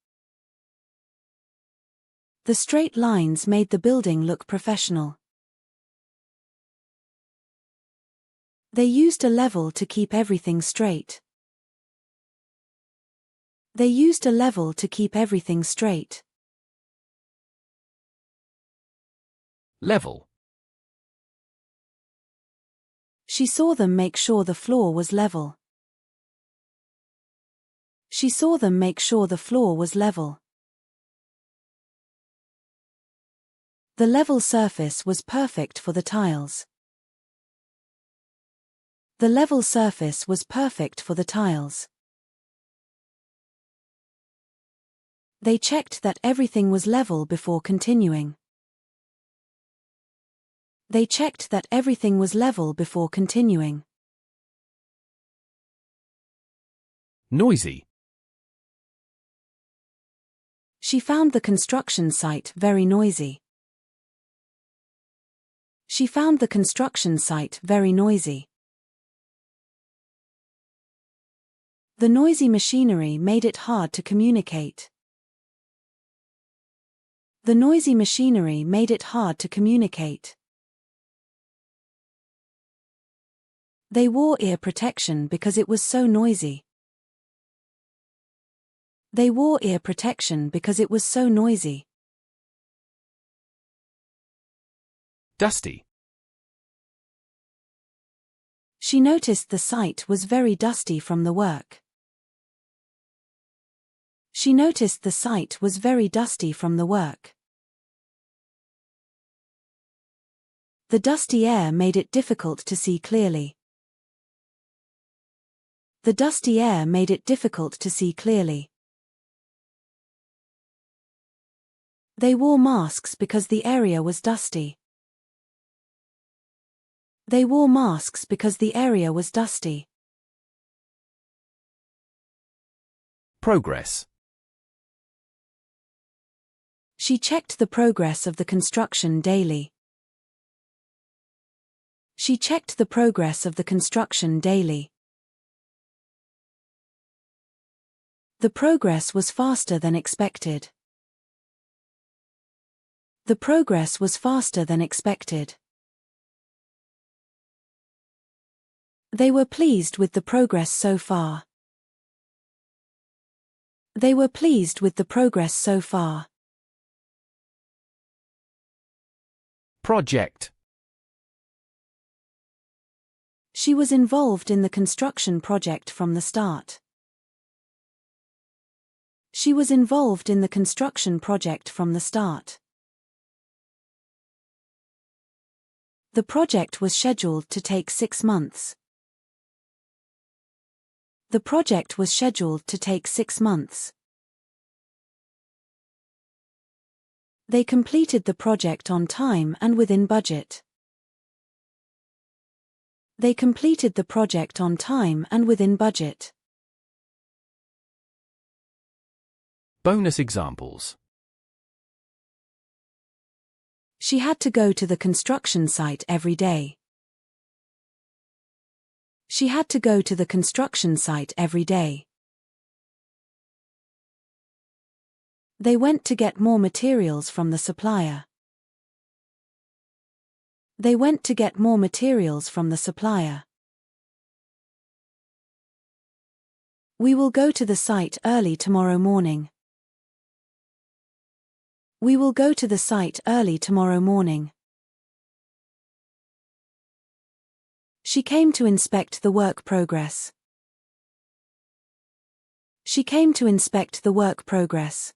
The straight lines made the building look professional. They used a level to keep everything straight. They used a level to keep everything straight. Level. She saw them make sure the floor was level. She saw them make sure the floor was level. The level surface was perfect for the tiles. The level surface was perfect for the tiles. They checked that everything was level before continuing. They checked that everything was level before continuing. Noisy. She found the construction site very noisy. She found the construction site very noisy. The noisy machinery made it hard to communicate. The noisy machinery made it hard to communicate. They wore ear protection because it was so noisy. They wore ear protection because it was so noisy. Dusty. She noticed the site was very dusty from the work. She noticed the site was very dusty from the work. The dusty air made it difficult to see clearly. The dusty air made it difficult to see clearly. They wore masks because the area was dusty. They wore masks because the area was dusty. Progress. She checked the progress of the construction daily. She checked the progress of the construction daily. The progress was faster than expected. The progress was faster than expected. They were pleased with the progress so far. They were pleased with the progress so far. Project. She was involved in the construction project from the start. She was involved in the construction project from the start. The project was scheduled to take 6 months. The project was scheduled to take 6 months. They completed the project on time and within budget. They completed the project on time and within budget. Bonus examples. She had to go to the construction site every day. She had to go to the construction site every day. They went to get more materials from the supplier. They went to get more materials from the supplier. We will go to the site early tomorrow morning. We will go to the site early tomorrow morning. She came to inspect the work progress. She came to inspect the work progress.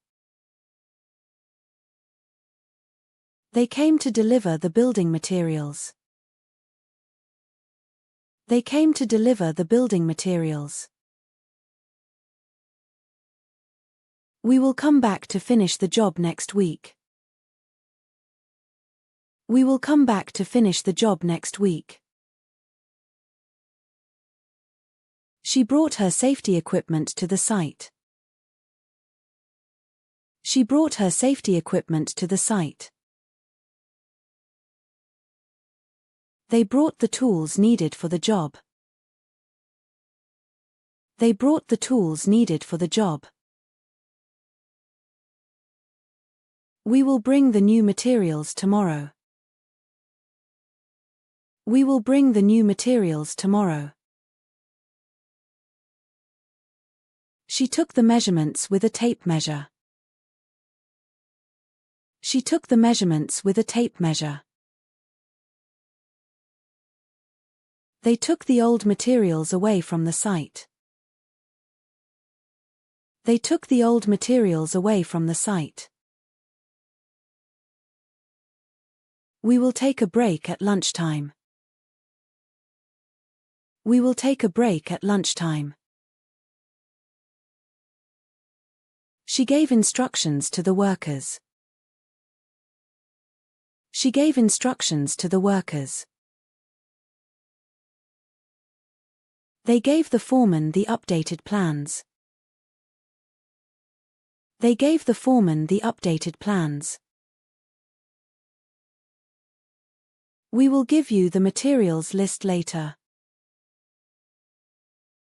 They came to deliver the building materials. They came to deliver the building materials. We will come back to finish the job next week. We will come back to finish the job next week. She brought her safety equipment to the site. She brought her safety equipment to the site. They brought the tools needed for the job. They brought the tools needed for the job. We will bring the new materials tomorrow. We will bring the new materials tomorrow. She took the measurements with a tape measure. She took the measurements with a tape measure. They took the old materials away from the site. They took the old materials away from the site. We will take a break at lunchtime. We will take a break at lunchtime. She gave instructions to the workers. She gave instructions to the workers. They gave the foreman the updated plans. They gave the foreman the updated plans. We will give you the materials list later.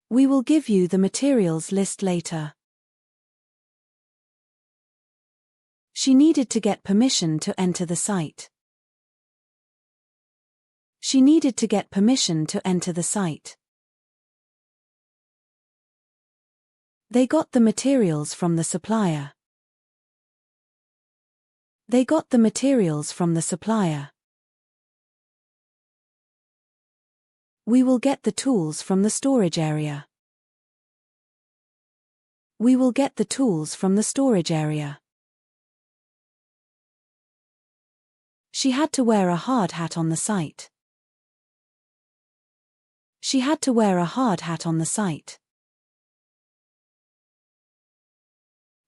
We will give you the materials list later. She needed to get permission to enter the site. She needed to get permission to enter the site. They got the materials from the supplier. They got the materials from the supplier. We will get the tools from the storage area. We will get the tools from the storage area. She had to wear a hard hat on the site. She had to wear a hard hat on the site.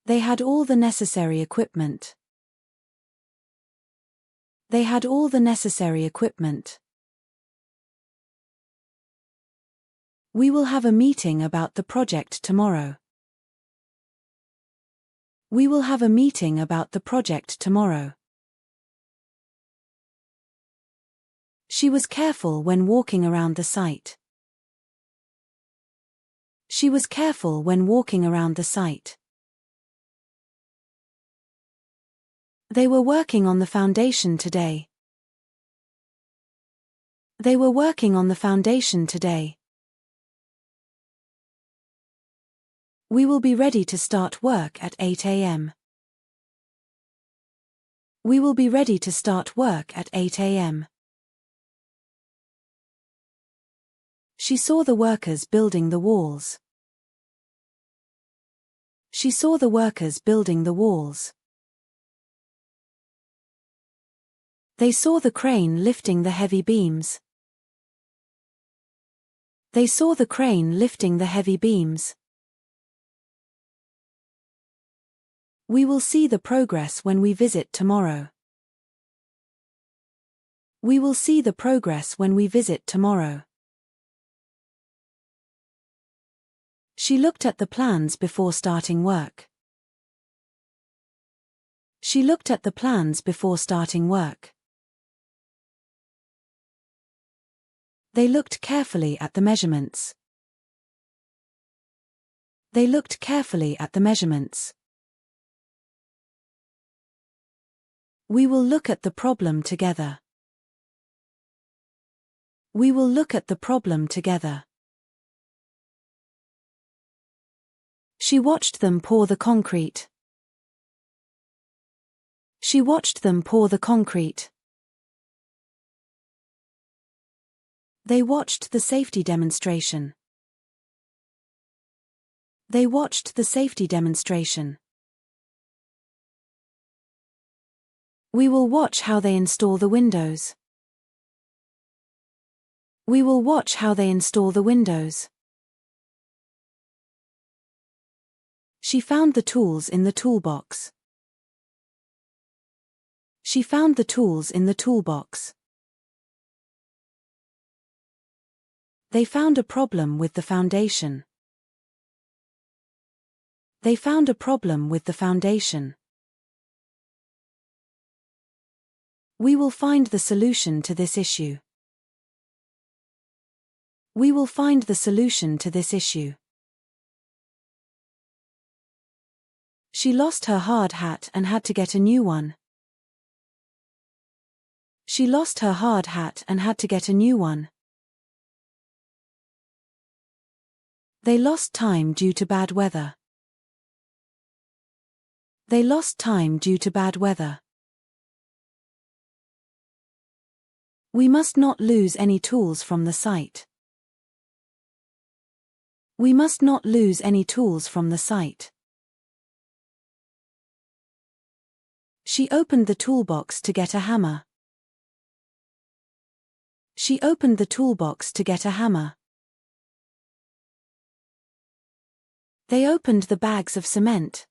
They had all the necessary equipment. They had all the necessary equipment. We will have a meeting about the project tomorrow. We will have a meeting about the project tomorrow. She was careful when walking around the site. She was careful when walking around the site. They were working on the foundation today. They were working on the foundation today. We will be ready to start work at 8 a.m. We will be ready to start work at 8 a.m. She saw the workers building the walls. She saw the workers building the walls. They saw the crane lifting the heavy beams. They saw the crane lifting the heavy beams. We will see the progress when we visit tomorrow. We will see the progress when we visit tomorrow. She looked at the plans before starting work. She looked at the plans before starting work. They looked carefully at the measurements. They looked carefully at the measurements. We will look at the problem together. We will look at the problem together. She watched them pour the concrete. She watched them pour the concrete. They watched the safety demonstration. They watched the safety demonstration. We will watch how they install the windows. We will watch how they install the windows. She found the tools in the toolbox. She found the tools in the toolbox. They found a problem with the foundation. They found a problem with the foundation. We will find the solution to this issue. We will find the solution to this issue. She lost her hard hat and had to get a new one. She lost her hard hat and had to get a new one. They lost time due to bad weather. They lost time due to bad weather. We must not lose any tools from the site. We must not lose any tools from the site. She opened the toolbox to get a hammer. She opened the toolbox to get a hammer. They opened the bags of cement.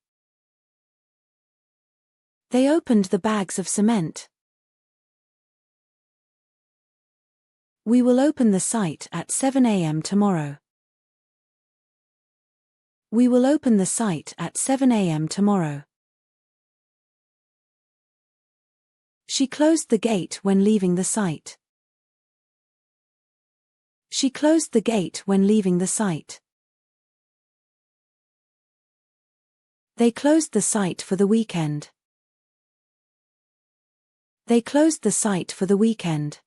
They opened the bags of cement. We will open the site at 7 a.m. tomorrow. We will open the site at 7 a.m. tomorrow. She closed the gate when leaving the site. She closed the gate when leaving the site. They closed the site for the weekend. They closed the site for the weekend.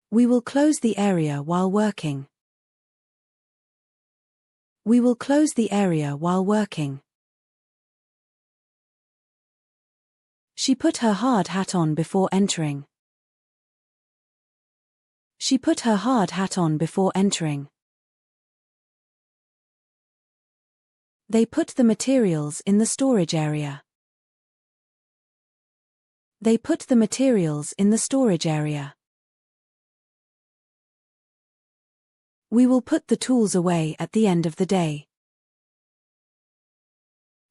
We will close the area while working. We will close the area while working. She put her hard hat on before entering. She put her hard hat on before entering. They put the materials in the storage area. They put the materials in the storage area. We will put the tools away at the end of the day.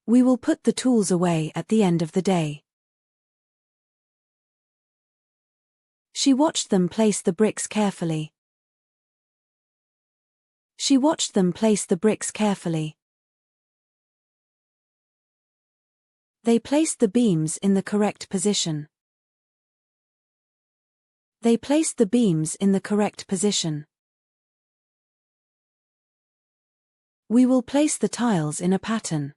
We will put the tools away at the end of the day. She watched them place the bricks carefully. She watched them place the bricks carefully. They placed the beams in the correct position. They placed the beams in the correct position. We will place the tiles in a pattern.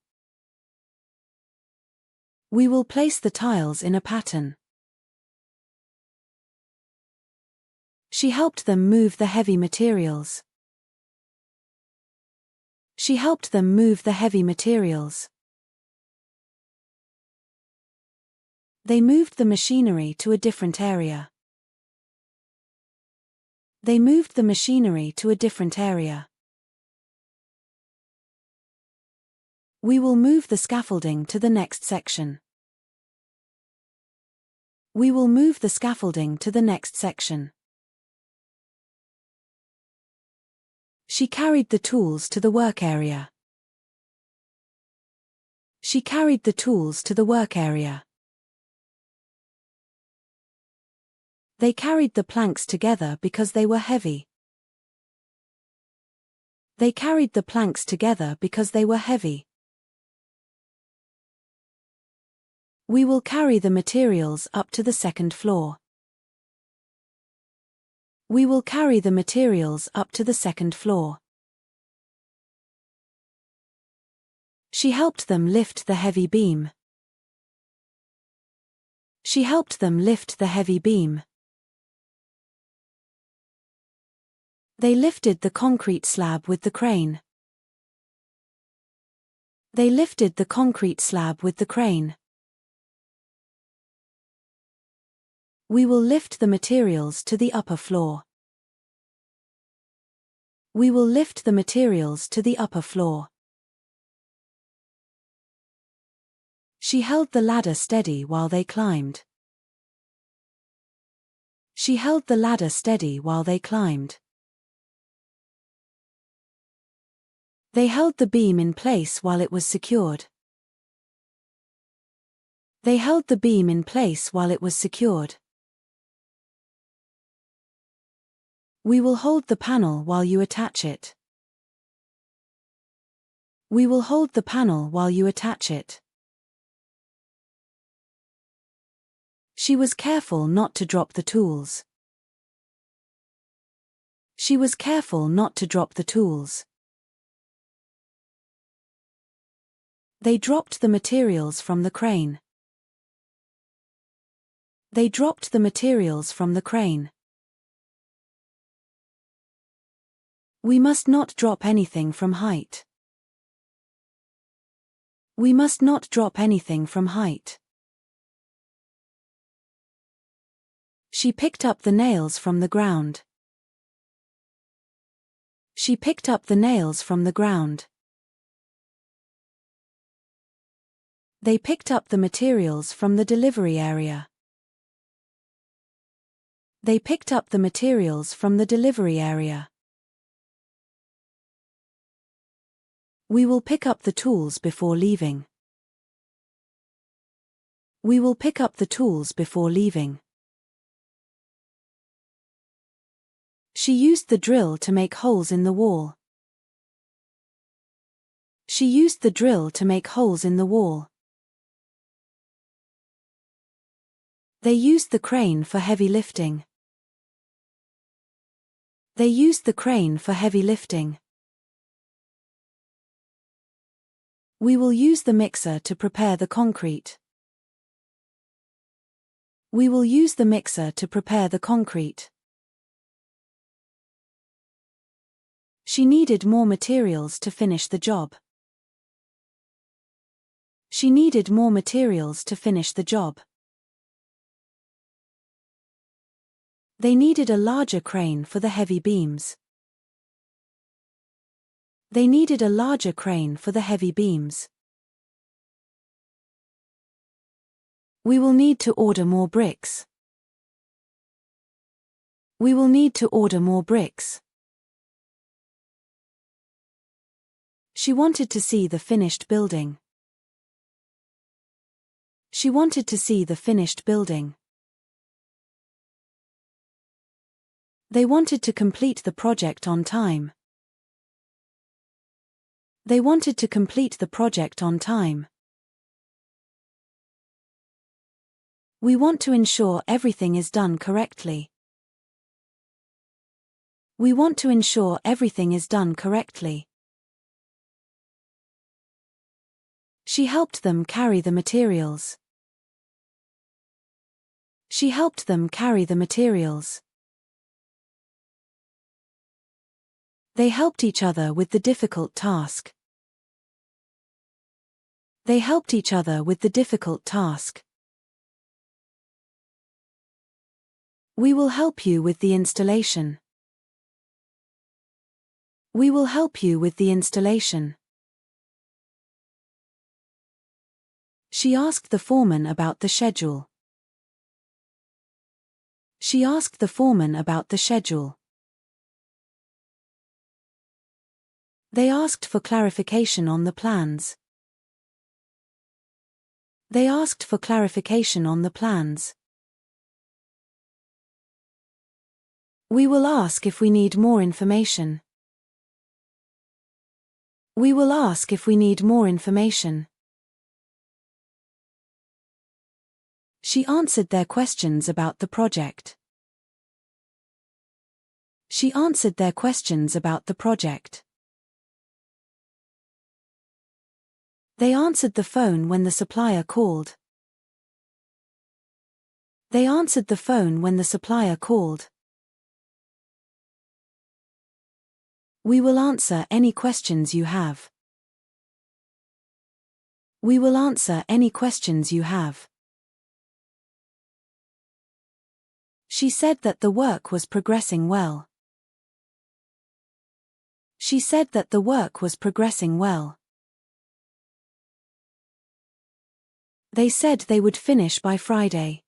We will place the tiles in a pattern. She helped them move the heavy materials. She helped them move the heavy materials. They moved the machinery to a different area. They moved the machinery to a different area. We will move the scaffolding to the next section. We will move the scaffolding to the next section. She carried the tools to the work area. She carried the tools to the work area. They carried the planks together because they were heavy. They carried the planks together because they were heavy. We will carry the materials up to the second floor. We will carry the materials up to the second floor. She helped them lift the heavy beam. She helped them lift the heavy beam. They lifted the concrete slab with the crane. They lifted the concrete slab with the crane. We will lift the materials to the upper floor. We will lift the materials to the upper floor. She held the ladder steady while they climbed. She held the ladder steady while they climbed. They held the beam in place while it was secured. They held the beam in place while it was secured. We will hold the panel while you attach it. We will hold the panel while you attach it. She was careful not to drop the tools. She was careful not to drop the tools. They dropped the materials from the crane. They dropped the materials from the crane. We must not drop anything from height. We must not drop anything from height. She picked up the nails from the ground. She picked up the nails from the ground. They picked up the materials from the delivery area. They picked up the materials from the delivery area. We will pick up the tools before leaving. We will pick up the tools before leaving. She used the drill to make holes in the wall. She used the drill to make holes in the wall. They used the crane for heavy lifting. They used the crane for heavy lifting. We will use the mixer to prepare the concrete. We will use the mixer to prepare the concrete. She needed more materials to finish the job. She needed more materials to finish the job. They needed a larger crane for the heavy beams. They needed a larger crane for the heavy beams. We will need to order more bricks. We will need to order more bricks. She wanted to see the finished building. She wanted to see the finished building. They wanted to complete the project on time. They wanted to complete the project on time. We want to ensure everything is done correctly. We want to ensure everything is done correctly. She helped them carry the materials. She helped them carry the materials. They helped each other with the difficult task. They helped each other with the difficult task. We will help you with the installation. We will help you with the installation. She asked the foreman about the schedule. She asked the foreman about the schedule. They asked for clarification on the plans. They asked for clarification on the plans. We will ask if we need more information. We will ask if we need more information. She answered their questions about the project. She answered their questions about the project. They answered the phone when the supplier called. They answered the phone when the supplier called. We will answer any questions you have. We will answer any questions you have. She said that the work was progressing well. She said that the work was progressing well. They said they would finish by Friday.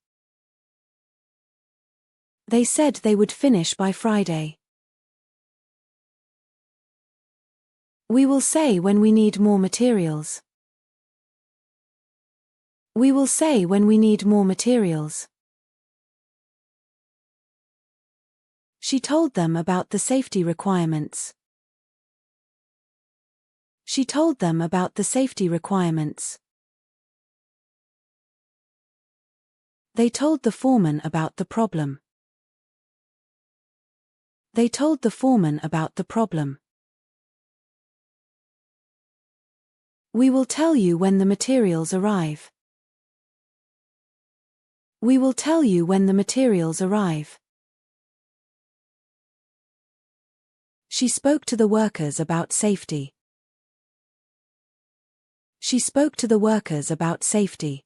They said they would finish by Friday. We will say when we need more materials. We will say when we need more materials. She told them about the safety requirements. She told them about the safety requirements. They told the foreman about the problem. They told the foreman about the problem. We will tell you when the materials arrive. We will tell you when the materials arrive. She spoke to the workers about safety. She spoke to the workers about safety.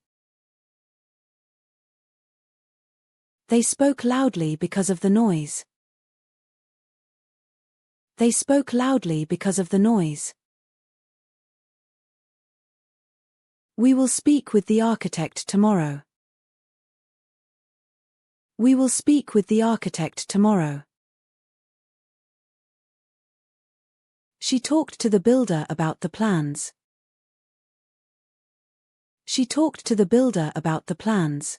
They spoke loudly because of the noise. They spoke loudly because of the noise. We will speak with the architect tomorrow. We will speak with the architect tomorrow. She talked to the builder about the plans. She talked to the builder about the plans.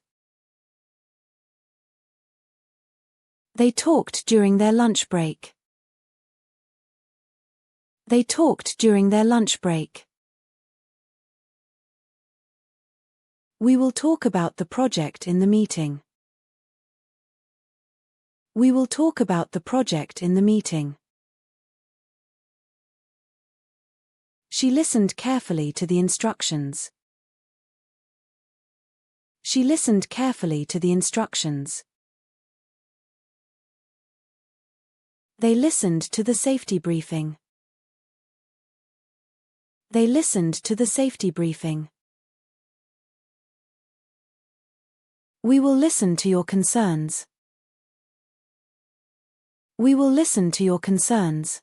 They talked during their lunch break. They talked during their lunch break. We will talk about the project in the meeting. We will talk about the project in the meeting. She listened carefully to the instructions. She listened carefully to the instructions. They listened to the safety briefing. They listened to the safety briefing. We will listen to your concerns. We will listen to your concerns.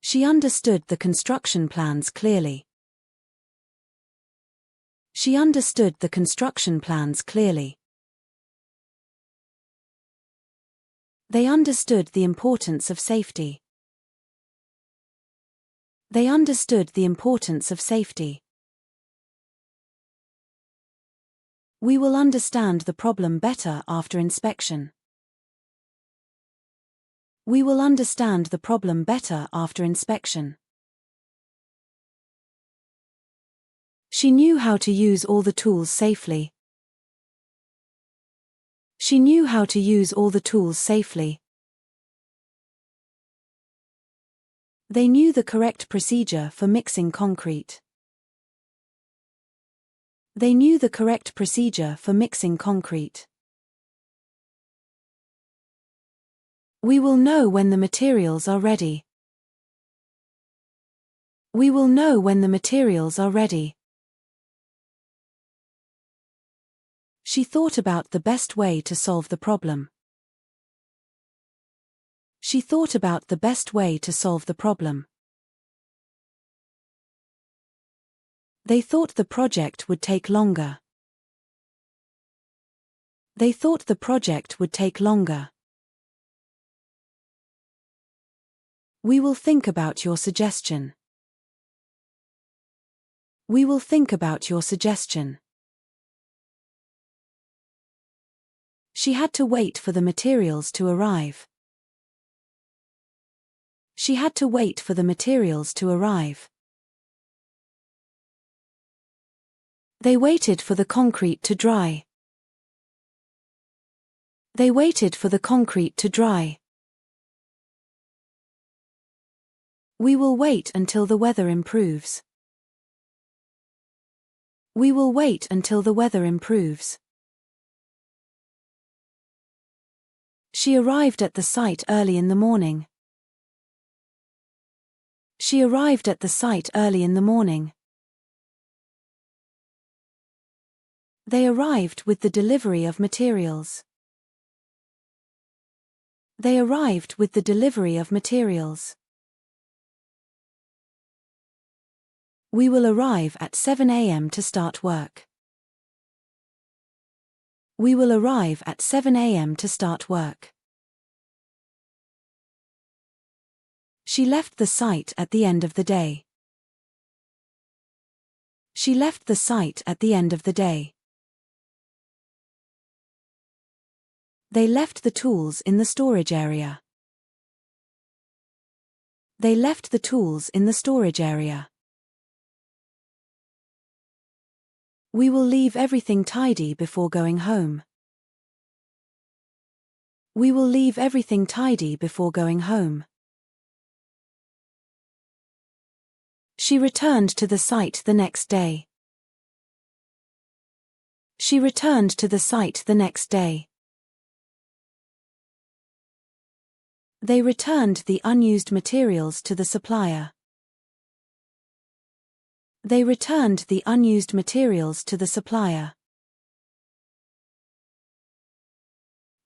She understood the construction plans clearly. She understood the construction plans clearly. They understood the importance of safety. They understood the importance of safety. We will understand the problem better after inspection. We will understand the problem better after inspection. She knew how to use all the tools safely. She knew how to use all the tools safely. They knew the correct procedure for mixing concrete. They knew the correct procedure for mixing concrete. We will know when the materials are ready. We will know when the materials are ready. She thought about the best way to solve the problem. She thought about the best way to solve the problem. They thought the project would take longer. They thought the project would take longer. We will think about your suggestion. We will think about your suggestion. She had to wait for the materials to arrive. She had to wait for the materials to arrive. They waited for the concrete to dry. They waited for the concrete to dry. We will wait until the weather improves. We will wait until the weather improves. She arrived at the site early in the morning. She arrived at the site early in the morning. They arrived with the delivery of materials. They arrived with the delivery of materials. We will arrive at 7 a.m. to start work. We will arrive at 7 a.m. to start work. She left the site at the end of the day. She left the site at the end of the day. They left the tools in the storage area. They left the tools in the storage area. We will leave everything tidy before going home. We will leave everything tidy before going home. She returned to the site the next day. She returned to the site the next day. They returned the unused materials to the supplier. They returned the unused materials to the supplier.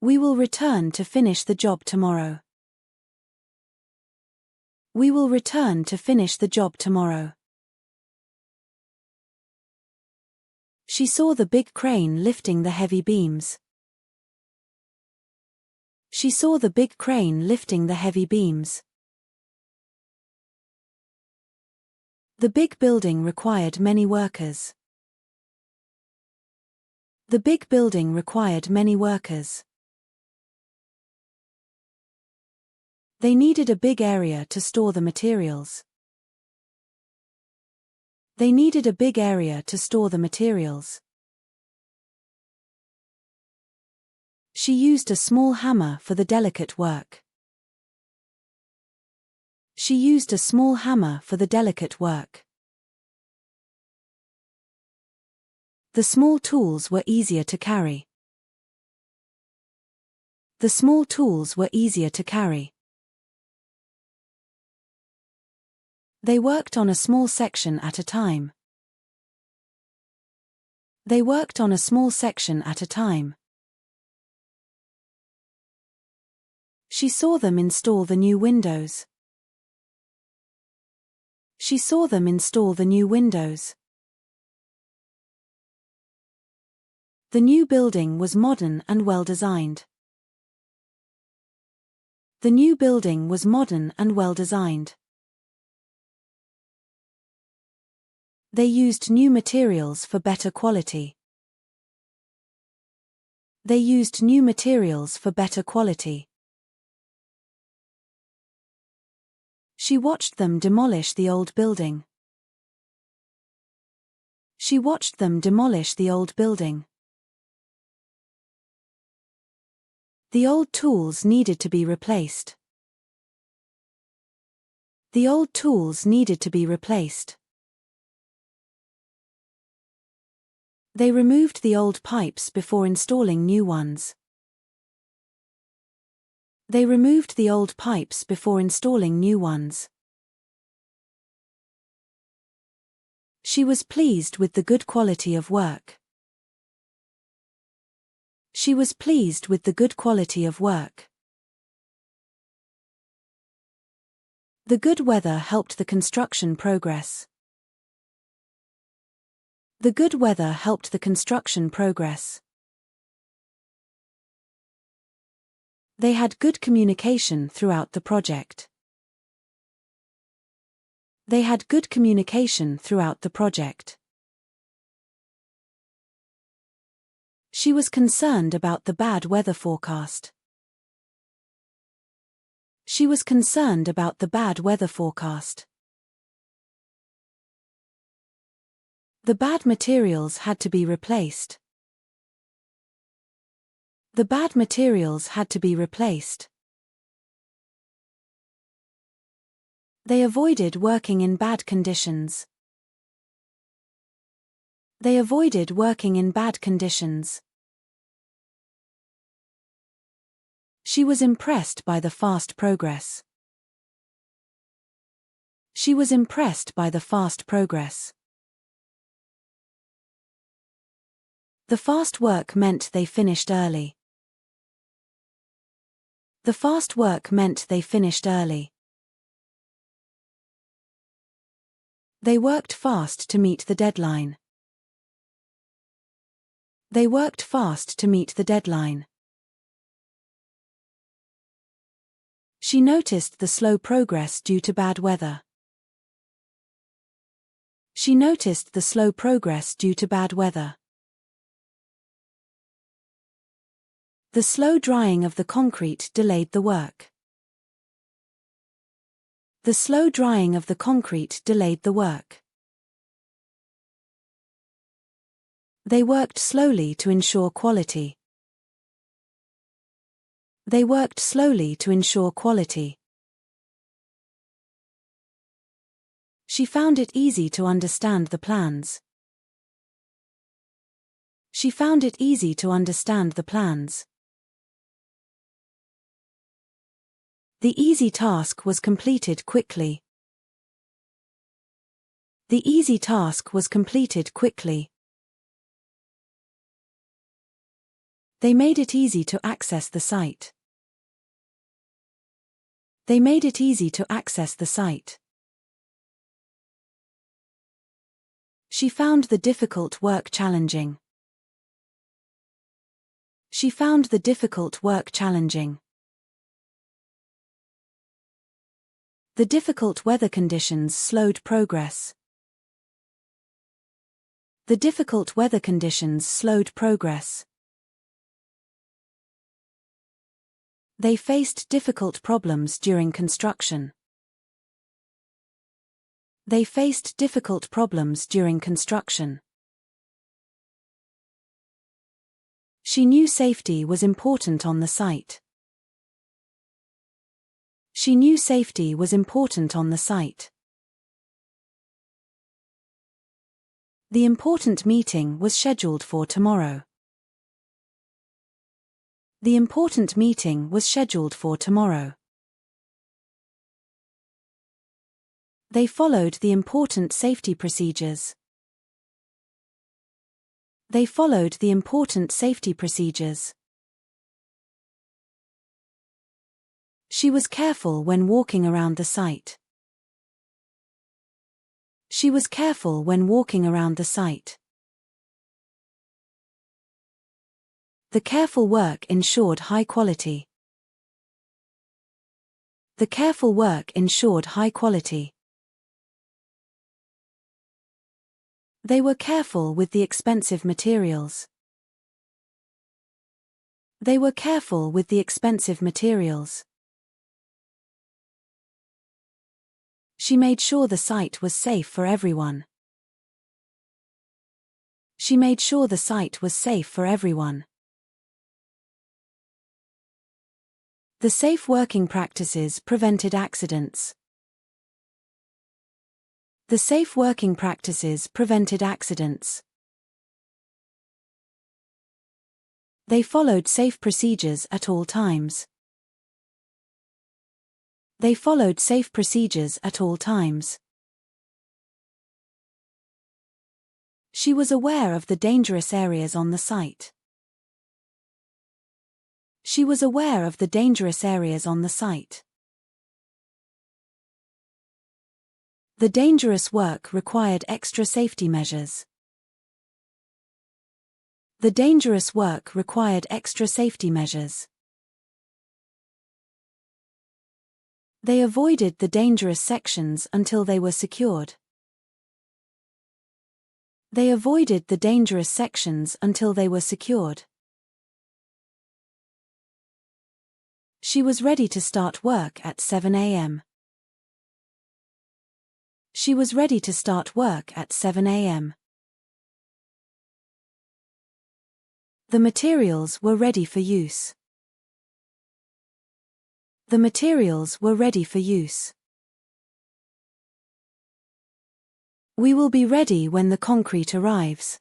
We will return to finish the job tomorrow. We will return to finish the job tomorrow. She saw the big crane lifting the heavy beams. She saw the big crane lifting the heavy beams. The big building required many workers. The big building required many workers. They needed a big area to store the materials. They needed a big area to store the materials. She used a small hammer for the delicate work. She used a small hammer for the delicate work. The small tools were easier to carry. The small tools were easier to carry. They worked on a small section at a time. They worked on a small section at a time. She saw them install the new windows. She saw them install the new windows. The new building was modern and well designed. The new building was modern and well designed. They used new materials for better quality. They used new materials for better quality. She watched them demolish the old building. She watched them demolish the old building. The old tools needed to be replaced. The old tools needed to be replaced. They removed the old pipes before installing new ones. They removed the old pipes before installing new ones. She was pleased with the good quality of work. She was pleased with the good quality of work. The good weather helped the construction progress. The good weather helped the construction progress. They had good communication throughout the project. They had good communication throughout the project. She was concerned about the bad weather forecast. She was concerned about the bad weather forecast. The bad materials had to be replaced. The bad materials had to be replaced. They avoided working in bad conditions. They avoided working in bad conditions. She was impressed by the fast progress. She was impressed by the fast progress. The fast work meant they finished early. The fast work meant they finished early. They worked fast to meet the deadline. They worked fast to meet the deadline. She noticed the slow progress due to bad weather. She noticed the slow progress due to bad weather. The slow drying of the concrete delayed the work. The slow drying of the concrete delayed the work. They worked slowly to ensure quality. They worked slowly to ensure quality. She found it easy to understand the plans. She found it easy to understand the plans. The easy task was completed quickly. The easy task was completed quickly. They made it easy to access the site. They made it easy to access the site. She found the difficult work challenging. She found the difficult work challenging. The difficult weather conditions slowed progress. The difficult weather conditions slowed progress. They faced difficult problems during construction. They faced difficult problems during construction. She knew safety was important on the site. She knew safety was important on the site. The important meeting was scheduled for tomorrow. The important meeting was scheduled for tomorrow. They followed the important safety procedures. They followed the important safety procedures. She was careful when walking around the site. She was careful when walking around the site. The careful work ensured high quality. The careful work ensured high quality. They were careful with the expensive materials. They were careful with the expensive materials. She made sure the site was safe for everyone. She made sure the site was safe for everyone. The safe working practices prevented accidents. The safe working practices prevented accidents. They followed safe procedures at all times. They followed safe procedures at all times. She was aware of the dangerous areas on the site. She was aware of the dangerous areas on the site. The dangerous work required extra safety measures. The dangerous work required extra safety measures. They avoided the dangerous sections until they were secured. They avoided the dangerous sections until they were secured. She was ready to start work at 7 a.m. She was ready to start work at 7 a.m. The materials were ready for use. The materials were ready for use. We will be ready when the concrete arrives.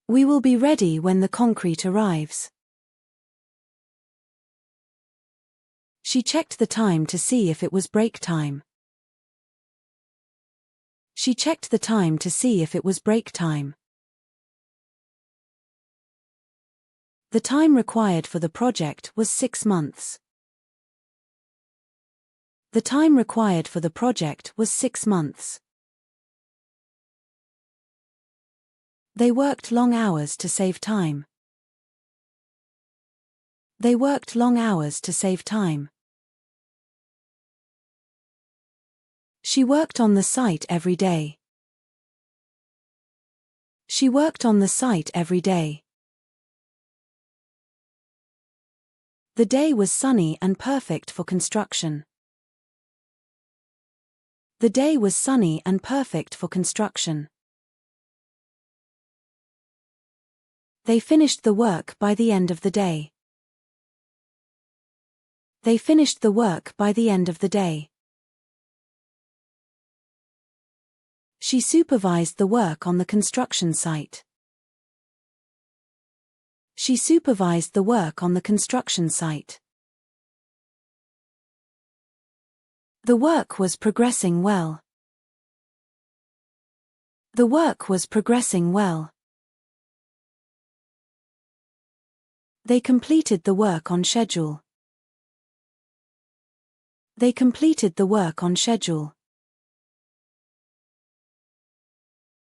We will be ready when the concrete arrives. She checked the time to see if it was break time. She checked the time to see if it was break time. The time required for the project was 6 months. The time required for the project was 6 months. They worked long hours to save time. They worked long hours to save time. She worked on the site every day. She worked on the site every day. The day was sunny and perfect for construction. The day was sunny and perfect for construction. They finished the work by the end of the day. They finished the work by the end of the day. She supervised the work on the construction site. She supervised the work on the construction site. The work was progressing well. The work was progressing well. They completed the work on schedule. They completed the work on schedule.